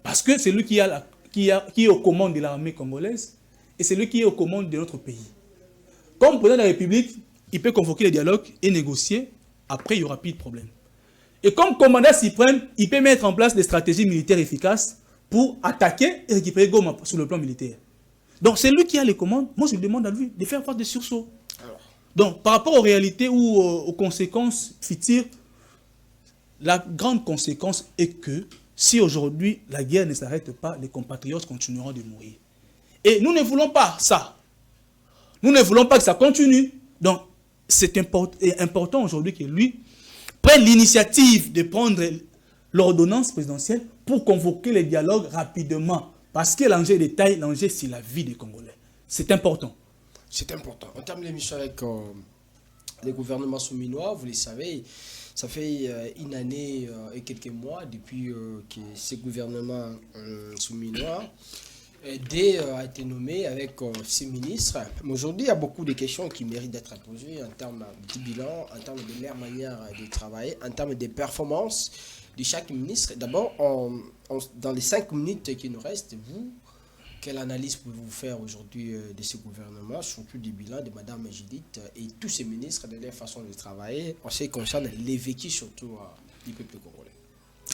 Parce que c'est lui qui est aux commandes de l'armée congolaise et c'est lui qui est aux commandes de notre pays. Comme président de la République, il peut convoquer les dialogues et négocier. Après, il n'y aura plus de problème. Et comme commandant suprême, il peut mettre en place des stratégies militaires efficaces pour attaquer et récupérer Goma sur le plan militaire. Donc, c'est lui qui a les commandes. Moi, je lui demande à lui de faire face des sursauts. Donc, par rapport aux réalités ou aux conséquences futures, la grande conséquence est que si aujourd'hui la guerre ne s'arrête pas, les compatriotes continueront de mourir. Et nous ne voulons pas ça. Nous ne voulons pas que ça continue. Donc, c'est important aujourd'hui que lui prenne l'initiative de prendre l'ordonnance présidentielle pour convoquer les dialogues rapidement. Parce que l'enjeu est de taille, l'enjeu c'est la vie des Congolais. C'est important. C'est important. On termine l'émission avec les gouvernements souminois. Vous le savez, ça fait une année et quelques mois depuis que ce gouvernement souminois a été nommé avec ses ministres. Mais aujourd'hui, il y a beaucoup de questions qui méritent d'être posées en termes de bilan, en termes de leur manière de travailler, en termes de performance de chaque ministre. D'abord, dans les 5 minutes qui nous restent, vous, quelle analyse pouvez-vous faire aujourd'hui de ce gouvernement, surtout du bilan de Mme Judith et tous ces ministres, de leur façon de travailler, en ce qui concerne les vécus surtout du peuple congolais?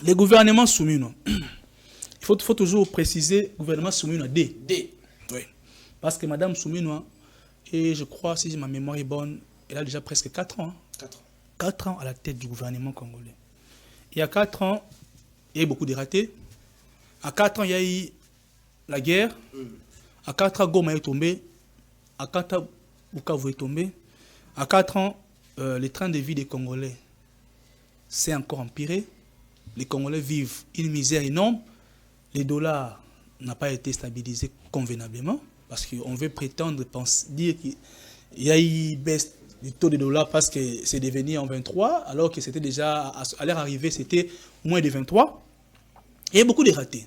Les gouvernements souminois. Il faut toujours préciser gouvernement souminois D. Oui. Parce que Mme Souminois, et je crois, si ma mémoire est bonne, elle a déjà presque 4 ans. 4 ans à la tête du gouvernement congolais. Il y a 4 ans, il y a eu beaucoup de ratés. À 4 ans, il y a eu la guerre. À 4 ans, Goma est tombé. À 4 ans, Bukavu est tombé. À 4 ans, le train de vie des Congolais s'est encore empiré. Les Congolais vivent une misère énorme. Les dollars n'ont pas été stabilisés convenablement parce qu'on veut prétendre, dire qu'il y a eu baisse du taux de dollar parce que c'est devenu en 23, alors que c'était déjà, à leur arrivée, c'était moins de 23. Il y a beaucoup de ratés.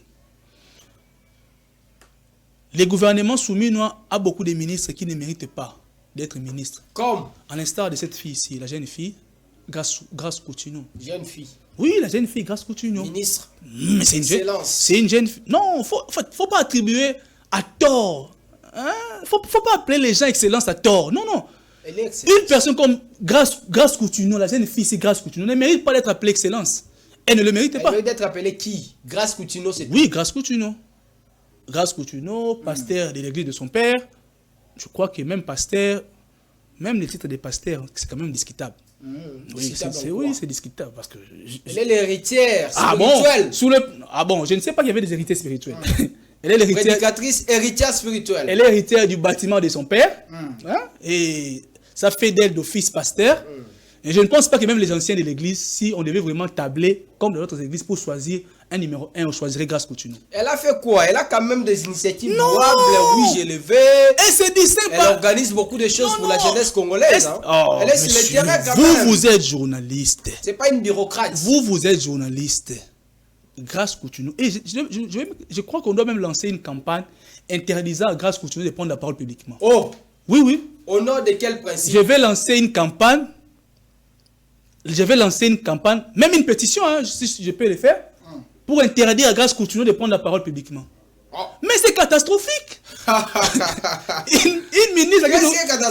Les gouvernements souminois ont beaucoup de ministres qui ne méritent pas d'être ministres. Comme à l'instar de cette fille ici, la jeune fille, Grace Coutinho. Jeune fille. Oui, la jeune fille, Grace Coutinho. Ministre. Mais c'est une jeune fille. Non, faut pas attribuer à tort. Hein? Faut pas appeler les gens excellence à tort. Non, non. Elle est excellente. Une personne comme Grace Coutinho, la jeune fille, c'est Grace Coutinho, ne mérite pas d'être appelée excellence. Elle ne le mérite pas. Elle mérite d'être appelée qui? Grace Coutinho, c'est... Oui, Grace Coutinho. Grace Coutinho, pasteur de l'église de son père. Je crois que même pasteur, même le titre de pasteur, c'est quand même discutable. Oui, c'est discutable parce que... Elle est l'héritière spirituelle. Bon, je ne sais pas qu'il y avait des héritiers spirituels. Elle est l'héritière... Prédicatrice, héritière spirituelle. Elle est héritière du bâtiment de son père. Hein? Et ça fait d'elle d'office pasteur. Et je ne pense pas que même les anciens de l'église, si on devait vraiment tabler, comme dans d'autres églises, pour choisir un numéro 1, on choisirait Grace Coutinho. Elle a fait quoi? Elle a quand même des initiatives louables. Oui, j'ai levé. Elle se dit, c'est pas... Elle organise beaucoup de choses pour la jeunesse congolaise. Elle est sur le terrain quand même. Vous êtes journaliste. C'est pas une bureaucrate. Vous êtes journaliste. Grace Coutinho. Et je crois qu'on doit même lancer une campagne interdisant à Grace Coutinho de prendre la parole publiquement. Oh! Oui. Au nom de quel principe? Je vais lancer une campagne. Même une pétition, hein, si je peux le faire, pour interdire à Grace Coutinho de prendre la parole publiquement. Oh. Mais c'est catastrophique. une ministre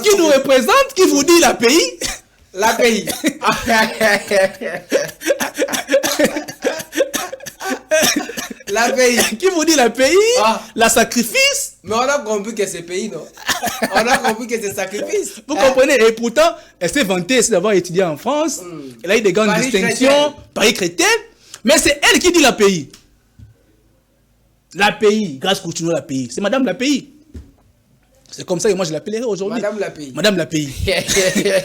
qui nous représente, qui vous dit la pays. La pays. La pays. Qui vous dit la pays, la sacrifice. Mais on a compris que c'est pays, non? On a compris que c'est sacrifice. Vous comprenez? Et pourtant, elle s'est vantée d'avoir étudié en France. Elle a eu des grandes distinctions. Paris chrétien. Mais c'est elle qui dit la pays. La pays. Grace Coutinho, la pays. C'est Madame la pays. C'est comme ça que moi je l'appellerai aujourd'hui. Madame la pays. Madame la pays.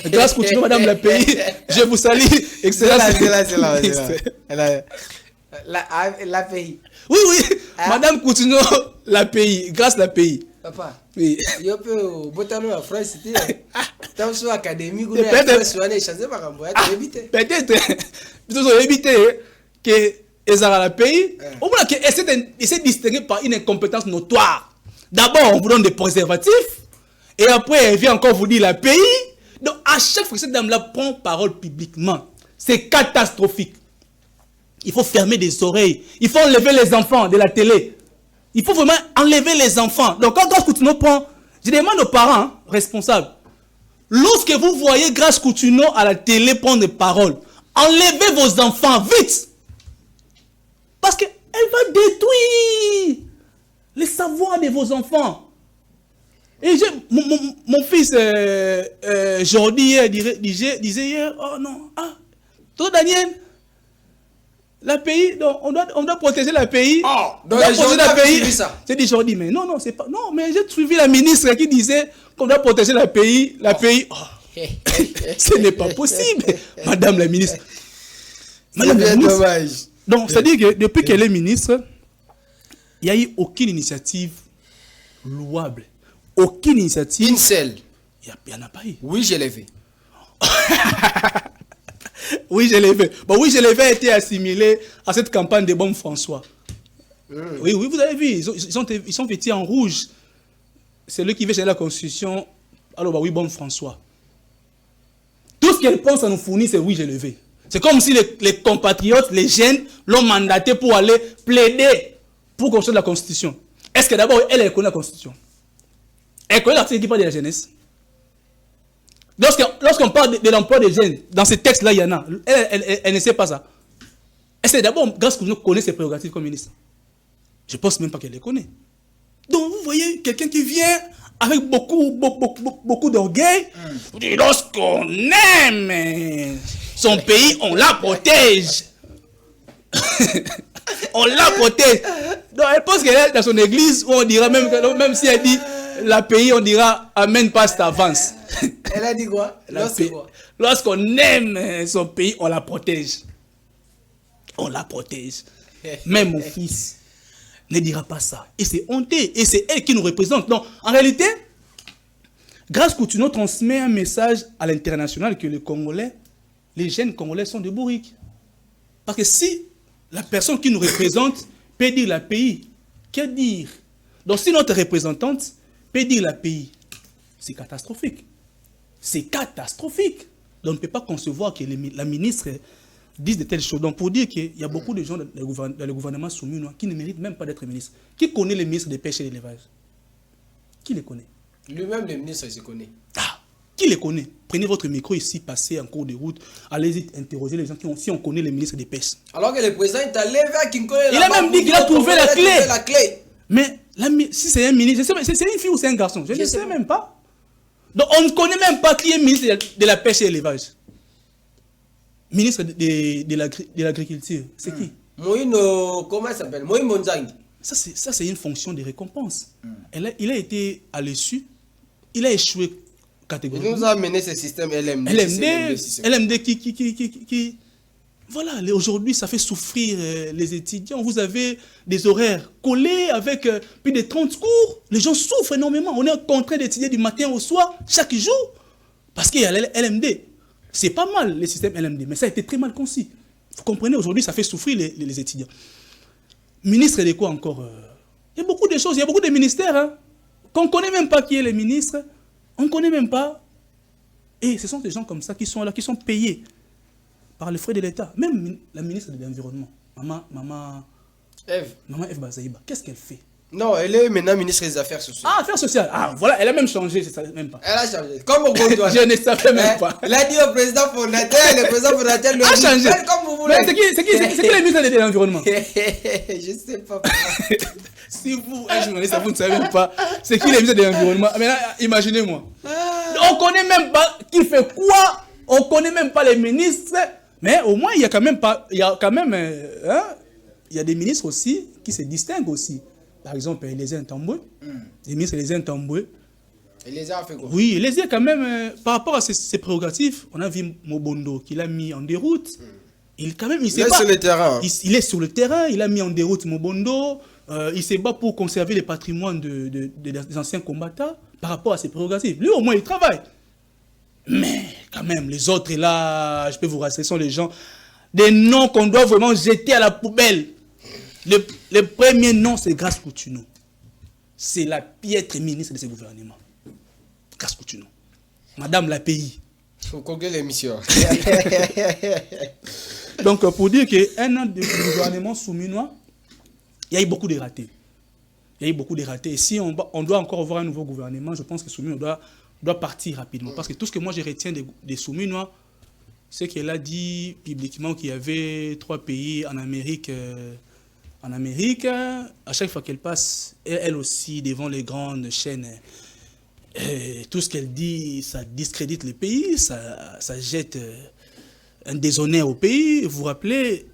Grace Coutinho, Madame la pays. Je vous salue. Excellence. La pays. Oui. Madame Coutinho, la pays. Grâce la pays. Papa. Oui. Je peux botaner en France. Tant sur l'académie, vous avez changer par peut-être. Ils ont évité que Ezara la pays. Au moins qu'elle s'est distinguée par une incompétence notoire. D'abord, on vous donne des préservatifs. Et après, elle vient encore vous dire la pays. Donc, à chaque fois que cette dame-là prend parole publiquement, c'est catastrophique. Il faut fermer des oreilles. Il faut enlever les enfants de la télé. Il faut vraiment enlever les enfants. Donc, quand Grace Coutinho prend, je demande aux parents responsables, lorsque vous voyez Grace Coutinho à la télé prendre parole, enlevez vos enfants vite. Parce qu'elle va détruire les savoirs de vos enfants. Et mon fils Jordi disait hier, oh non, toi Daniel, la pays, donc on doit protéger la pays. Oh, on doit protéger la pays. J'ai dit Jordi, mais non, c'est pas. Non, mais j'ai suivi la ministre qui disait qu'on doit protéger la pays. La pays. Oh. Ce n'est pas possible, Madame la ministre. Madame la ministre. Dommage. Donc, c'est-à-dire que depuis qu'elle est ministre, il n'y a eu aucune initiative louable. Aucune initiative. Une seule. Il n'y en a pas eu. Oui, je l'ai vu. Oui, je l'ai vu. Bon, oui, je l'ai vu a été assimilé à cette campagne de Bon François. Oui, vous avez vu. Ils sont vêtus en rouge. C'est lui qui veut changer la Constitution. Alors, oui, Bon François. Tout ce qu'elle pense à nous fournir, c'est oui, je l'ai vu. C'est comme si les compatriotes, les jeunes, l'ont mandaté pour aller plaider pour construire la Constitution. Est-ce que d'abord, elle connaît la Constitution? Elle connaît l'article qui parle de la jeunesse. Lorsqu'on parle de l'emploi des jeunes, dans ces textes-là, il y en a. Elle ne sait pas ça. Est-ce que d'abord, Grace Coutinho connaît ses prérogatives comme ministre? Je ne pense même pas qu'elle les connaît. Donc, vous voyez, quelqu'un qui vient avec beaucoup d'orgueil. Lorsqu'on aime son pays, on la protège. On la protège. Donc, elle pense qu'elle est dans son église où on dira, même si elle dit la pays, on dira Amen, passe, avance. Elle a dit quoi? Lorsqu'on aime son pays, on la protège. On la protège. Même mon fils ne dira pas ça. Et c'est honteux. Et c'est elle qui nous représente. Donc, en réalité, Grace Coutinho transmet un message à l'international que les jeunes Congolais sont des bourriques. Parce que si la personne qui nous représente peut dire la pays, que dire? Donc, si notre représentante peut dire la pays, c'est catastrophique. C'est catastrophique. Donc, on ne peut pas concevoir que la ministre dise de telles choses. Donc, pour dire qu'il y a beaucoup de gens dans le gouvernement soumis qui ne méritent même pas d'être ministre. Qui connaît les ministres des pêches et de l'élevage? Qui les connaît? Lui-même, le ministre, il se connaît. Qui les connaît? Prenez votre micro ici, passez en cours de route, allez-y interroger les gens si on connaît les ministres des pêches. Alors que le président est allé vers Kinkoé. Il a même dit qu'il a trouvé la clé. Mais si c'est un ministre, c'est une fille ou c'est un garçon? Je ne sais même pas. Donc on ne connaît même pas qui est ministre de la pêche et de l'élevage. Ministre de l'agriculture, c'est qui? Moïno, comment il s'appelle? Moïno Monzangi. Ça, c'est une fonction de récompense. Il a été à l'issue, il a échoué catégoriquement. Il nous a amené ce système LMD. LMD qui voilà, aujourd'hui, ça fait souffrir les étudiants. Vous avez des horaires collés avec plus de 30 cours. Les gens souffrent énormément. On est contraint d'étudier du matin au soir, chaque jour, parce qu'il y a LMD. C'est pas mal, le système LMD, mais ça a été très mal conçu. Vous comprenez, aujourd'hui, ça fait souffrir les étudiants. Ministre de quoi encore? Il y a beaucoup de choses, il y a beaucoup de ministères hein, qu'on ne connaît même pas qui est le ministre. On ne connaît même pas. Et ce sont des gens comme ça qui sont là, qui sont payés par les frais de l'État. Même la ministre de l'Environnement, Maman Eve Bazaïba, qu'est-ce qu'elle fait? Non, elle est maintenant ministre des Affaires sociales. Ah, Affaires sociales. Ah, voilà, elle a même changé, je ne savais même pas. Elle a changé. Comme au Gondouane. Je ne savais même pas. Elle a dit au président fondateur, le président fondateur lui a changé. Comme vous voulez. C'est qui le ministre de l'Environnement? Je ne sais pas. Si vous, un journaliste, vous ne savez même pas, c'est qui le ministre de l'Environnement? Maintenant, imaginez-moi. On ne connaît même pas qui fait quoi. On ne connaît même pas les ministres. Mais au moins, il y a quand même il y a des ministres aussi qui se distinguent aussi. Par exemple, Eliezer Ntambwe. Les ministres Eliezer Ntambwe. Eliezer a fait quoi? Oui, Eliezer quand même, par rapport à ses prérogatives, on a vu Mobondo qu'il a mis en déroute. Il est sur le terrain. Il est sur le terrain, il a mis en déroute Mobondo. Il se bat pour conserver le patrimoine des anciens combattants par rapport à ses prérogatives. Lui, au moins, il travaille. Mais quand même, les autres, là, je peux vous rassurer, sont les gens, des noms qu'on doit vraiment jeter à la poubelle. Le premier nom, c'est Grace Coutuno. C'est la piètre ministre de ce gouvernement. Grace Coutuno. Madame la pays. Faut conclure l'émission. Donc, pour dire qu'un an de gouvernement souminois, il y a eu beaucoup de ratés. Et si on doit encore avoir un nouveau gouvernement, je pense que Souminois doit partir rapidement. Parce que tout ce que moi je retiens des Souminois, c'est qu'elle a dit publiquement qu'il y avait 3 pays en Amérique. À chaque fois qu'elle passe, elle aussi, devant les grandes chaînes, tout ce qu'elle dit, ça discrédite le pays, ça jette un déshonneur au pays. Vous vous rappelez,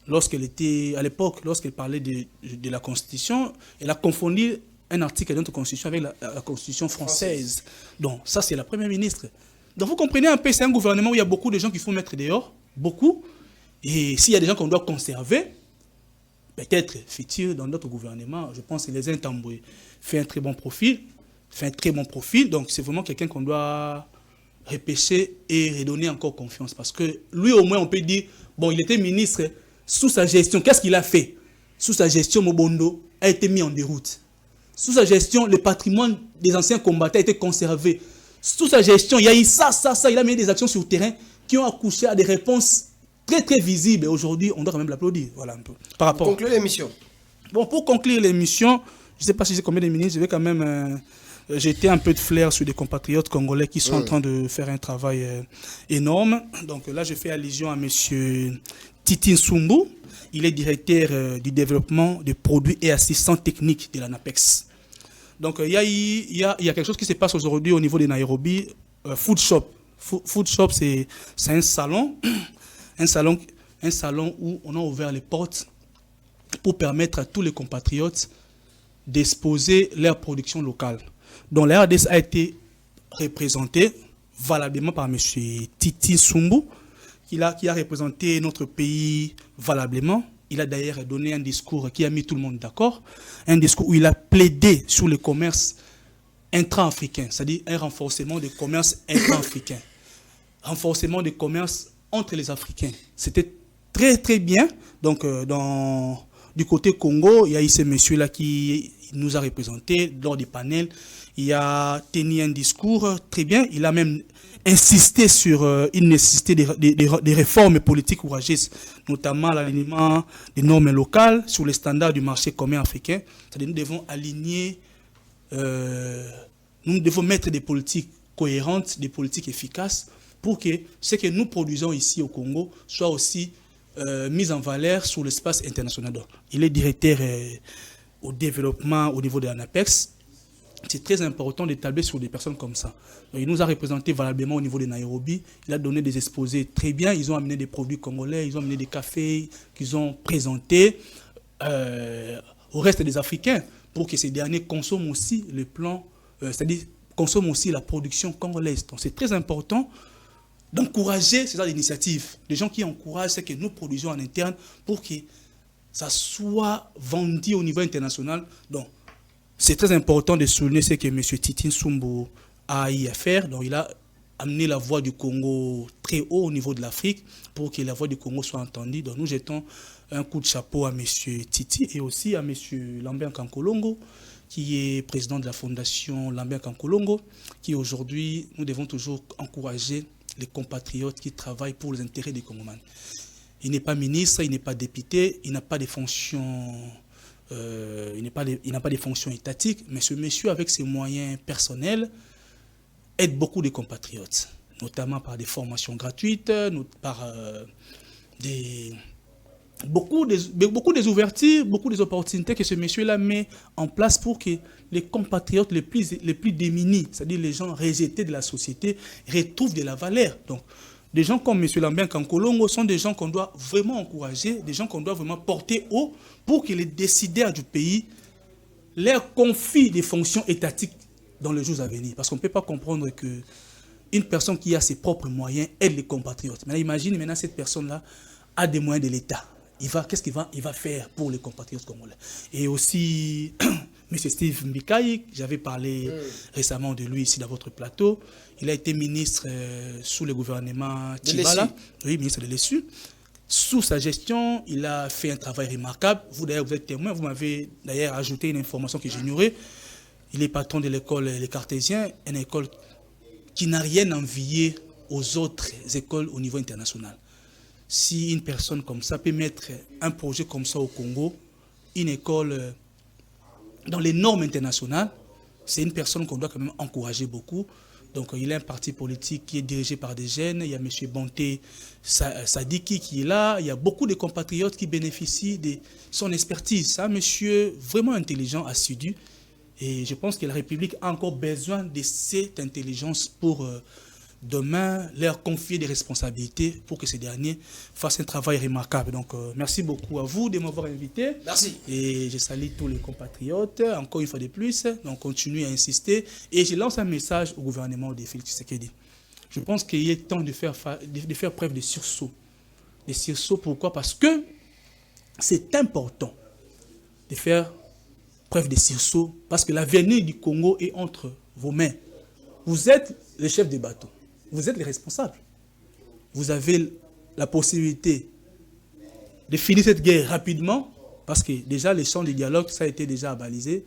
lorsqu'elle était, à l'époque, lorsqu'elle parlait de la Constitution, elle a confondu un article de notre Constitution avec la Constitution française. Donc, ça, c'est la Première ministre. Donc, vous comprenez un peu, c'est un gouvernement où il y a beaucoup de gens qu'il faut mettre dehors, beaucoup. Et s'il y a des gens qu'on doit conserver, peut-être futur dans notre gouvernement, je pense que les Ntambwe fait un très bon profil. Donc, c'est vraiment quelqu'un qu'on doit repêcher et redonner encore confiance. Parce que lui, au moins, on peut dire, bon, il était ministre sous sa gestion. Qu'est-ce qu'il a fait? Sous sa gestion, Mobondo a été mis en déroute. Sous sa gestion, le patrimoine des anciens combattants a été conservé. Sous sa gestion, il y a eu ça. Il a mené des actions sur le terrain qui ont accouché à des réponses très, très visibles. Et aujourd'hui, on doit quand même l'applaudir. Voilà un peu. Par rapport. Pour conclure l'émission. Bon, pour conclure l'émission, je ne sais pas si j'ai combien de minutes, je vais quand même jeter un peu de flair sur des compatriotes congolais qui sont en train de faire un travail énorme. Donc là, je fais allusion à M. Titi Nsumbu. Il est directeur du développement des produits et assistant technique de l'ANAPEX. Donc il y a quelque chose qui se passe aujourd'hui au niveau de Nairobi. Food Shop. Food Shop, c'est un salon. Un salon où on a ouvert les portes pour permettre à tous les compatriotes d'exposer leur production locale. Donc la RDC a été représentée valablement par M. Titi Nsumbu, qui a représenté notre pays valablement. Il a d'ailleurs donné un discours qui a mis tout le monde d'accord, un discours où il a plaidé sur le commerce intra-africain, c'est-à-dire un renforcement du commerce intra-africain, renforcement du commerce entre les Africains. C'était très très bien. Donc du côté Congo, il y a eu ce monsieur-là qui nous a représentés lors des panels. Il a tenu un discours très bien. Il a même insisté sur une nécessité des réformes politiques courageuses, notamment l'alignement des normes locales sur les standards du marché commun africain. C'est-à-dire nous devons aligner, nous devons mettre des politiques cohérente, des politiques efficaces pour que ce que nous produisons ici au Congo soit aussi mis en valeur sur l'espace international. Donc, il est directeur au développement au niveau de l'ANAPEX. C'est très important d'établir sur des personnes comme ça. Donc, il nous a représenté valablement au niveau de Nairobi. Il a donné des exposés très bien. Ils ont amené des produits congolais, ils ont amené des cafés qu'ils ont présentés au reste des Africains pour que ces derniers consomment aussi le plan, c'est-à-dire consomment aussi la production congolaise. Donc c'est très important d'encourager ces initiatives. Des gens qui encouragent ce que nous produisons en interne pour que ça soit vendu au niveau international. Donc c'est très important de souligner ce que M. Titi Nsumbu a eu à faire. Donc il a amené la voix du Congo très haut au niveau de l'Afrique pour que la voix du Congo soit entendue. Donc nous jetons un coup de chapeau à M. Titi et aussi à M. Lambert Kankolongo, qui est président de la fondation Lambert Kankolongo, qui aujourd'hui, nous devons toujours encourager les compatriotes qui travaillent pour les intérêts des Congomans. Il n'est pas ministre, il n'est pas député, il n'a pas de fonctions, il n'a pas de fonctions étatiques, mais ce monsieur, avec ses moyens personnels, aide beaucoup de compatriotes, notamment par des formations gratuites, par beaucoup des ouvertures, beaucoup des opportunités que ce monsieur-là met en place pour que les compatriotes les plus démunis, c'est-à-dire les gens rejetés de la société, retrouvent de la valeur. Donc, des gens comme M. Lambert Kankolongo sont des gens qu'on doit vraiment encourager, des gens qu'on doit vraiment porter haut pour que les décideurs du pays leur confient des fonctions étatiques dans les jours à venir. Parce qu'on ne peut pas comprendre qu'une personne qui a ses propres moyens aide les compatriotes. Maintenant, imagine maintenant cette personne-là a des moyens de l'État. Qu'est-ce qu'il va faire pour les compatriotes congolais? Et aussi, M. Steve Mbikaï, j'avais parlé récemment de lui ici dans votre plateau. Il a été ministre sous le gouvernement Tchibala, oui, ministre de l'ESU. Sous sa gestion, il a fait un travail remarquable. Vous, d'ailleurs, vous êtes témoin. Vous m'avez d'ailleurs ajouté une information que j'ignorais. Il est patron de l'école Les Cartésiens, une école qui n'a rien envié aux autres écoles au niveau international. Si une personne comme ça peut mettre un projet comme ça au Congo, une école dans les normes internationales, c'est une personne qu'on doit quand même encourager beaucoup. Donc il y a un parti politique qui est dirigé par des jeunes, il y a M. Bonté Sadiki qui est là, il y a beaucoup de compatriotes qui bénéficient de son expertise. C'est un monsieur vraiment intelligent, assidu, et je pense que la République a encore besoin de cette intelligence pour demain leur confier des responsabilités pour que ces derniers fassent un travail remarquable. Donc merci beaucoup à vous de m'avoir invité. Merci. Et je salue tous les compatriotes, encore une fois de plus. Donc continue à insister. Et je lance un message au gouvernement de Félix Tshisekedi. Je pense qu'il est temps de faire preuve de sursaut. De sursaut, pourquoi? Parce que c'est important de faire preuve de sursaut, parce que l'avenir du Congo est entre vos mains. Vous êtes le chef de bateau. Vous êtes les responsables. Vous avez la possibilité de finir cette guerre rapidement, parce que déjà les champs de dialogue, ça a été déjà balisé.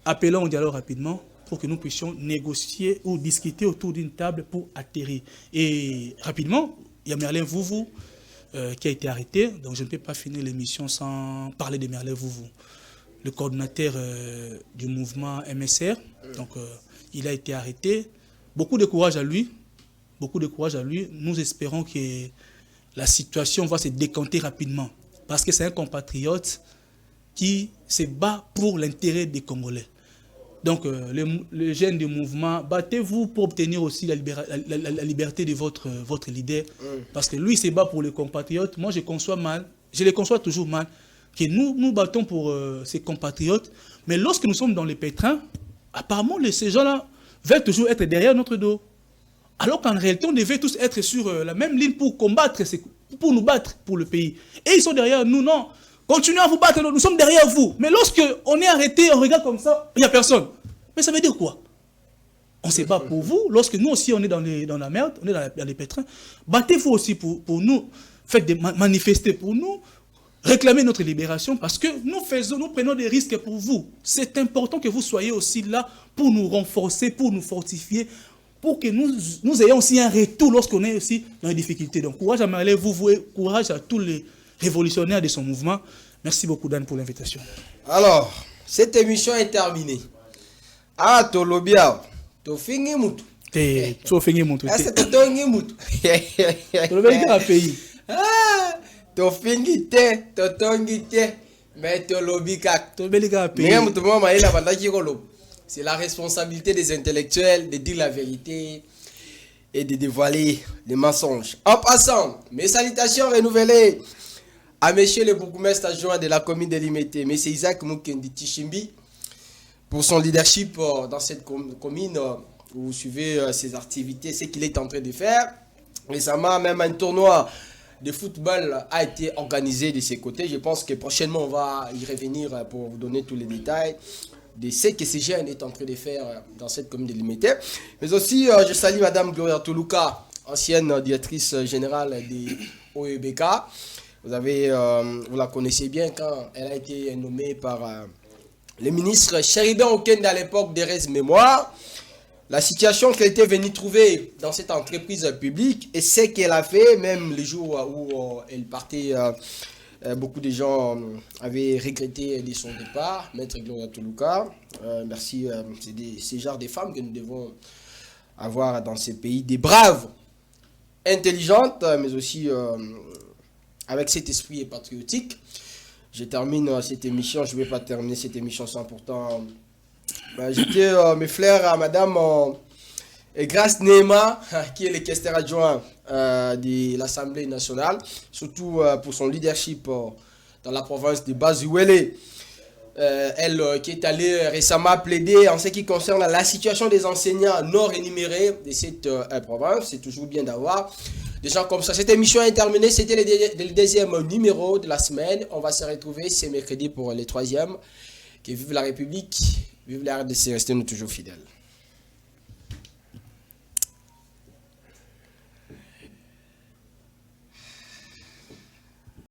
Appelons au dialogue rapidement pour que nous puissions négocier ou discuter autour d'une table pour atterrir. Et rapidement, il y a Merlin Vouvou qui a été arrêté, donc je ne peux pas finir l'émission sans parler de Merlin Vouvou, le coordinateur du mouvement MSR. Donc il a été arrêté. Beaucoup de courage à lui. Beaucoup de courage à lui. Nous espérons que la situation va se décanter rapidement. Parce que c'est un compatriote qui se bat pour l'intérêt des Congolais. Donc, les jeunes du mouvement, battez-vous pour obtenir aussi la liberté de votre leader. Parce que lui, il se bat pour les compatriotes. Moi, je les conçois toujours mal, que nous battons pour ces compatriotes. Mais lorsque nous sommes dans les pétrins, apparemment, ces gens-là veulent toujours être derrière notre dos. Alors qu'en réalité, on devait tous être sur la même ligne pour combattre, pour nous battre pour le pays. Et ils sont derrière nous, non. Continuez à vous battre, nous sommes derrière vous. Mais lorsque on est arrêté, on regarde comme ça, il n'y a personne. Mais ça veut dire quoi? On se bat pour vous. Lorsque nous aussi, on est dans la merde, on est dans les pétrins, battez-vous aussi pour nous. Faites manifester pour nous. Réclamez notre libération parce que nous prenons des risques pour vous. C'est important que vous soyez aussi là pour nous renforcer, pour nous fortifier, pour que nous ayons aussi un retour lorsqu'on est aussi dans les difficultés. Donc, courage à Merlin Vouvou et courage à tous les révolutionnaires de son mouvement. Merci beaucoup, Dan, pour l'invitation. Alors, cette émission est terminée. Ah, Tolobia, Tofingi Moutou. Te, Tsofengi mon Ah, c'est Totongi Moutou. Le pays. Ah, Tofingi te, Totongi te, mais Tolobikak. Pays. C'est la responsabilité des intellectuels de dire la vérité et de dévoiler les mensonges. En passant, mes salutations renouvelées à monsieur le bourgmestre adjoint de la commune de Limete, monsieur Isaac Mukendi Tichimbi, pour son leadership dans cette commune où vous suivez ses activités, ce qu'il est en train de faire. Récemment, même un tournoi de football a été organisé de ses côtés. Je pense que prochainement, on va y revenir pour vous donner tous les détails de ce que ces jeunes est en train de faire dans cette commune de Limete. Mais aussi, je salue Madame Gloria Toluka, ancienne directrice générale de OEBK. Vous la connaissez bien quand elle a été nommée par le ministre Chéribin Okende à l'époque d'Erez Mémoire. La situation qu'elle était venue trouver dans cette entreprise publique et ce qu'elle a fait, même les jours où elle partait, beaucoup de gens avaient regretté de son départ. Maître Gloria Toluka, merci, c'est ce genre de femmes que nous devons avoir dans ces pays, des braves, intelligentes, mais aussi avec cet esprit patriotique. Je termine cette émission, je ne vais pas terminer cette émission sans pourtant j'étais mes fleurs à Madame Grace Nema, qui est le questeur adjoint de l'Assemblée nationale, surtout pour son leadership dans la province de Bazuele. Elle qui est allée récemment plaider en ce qui concerne la situation des enseignants non rémunérés de cette province. C'est toujours bien d'avoir des gens comme ça. Cette émission est terminée, c'était le deuxième numéro de la semaine. On va se retrouver ce mercredi pour le troisième. Que vive la République, vive la RDC, restez-nous toujours fidèles.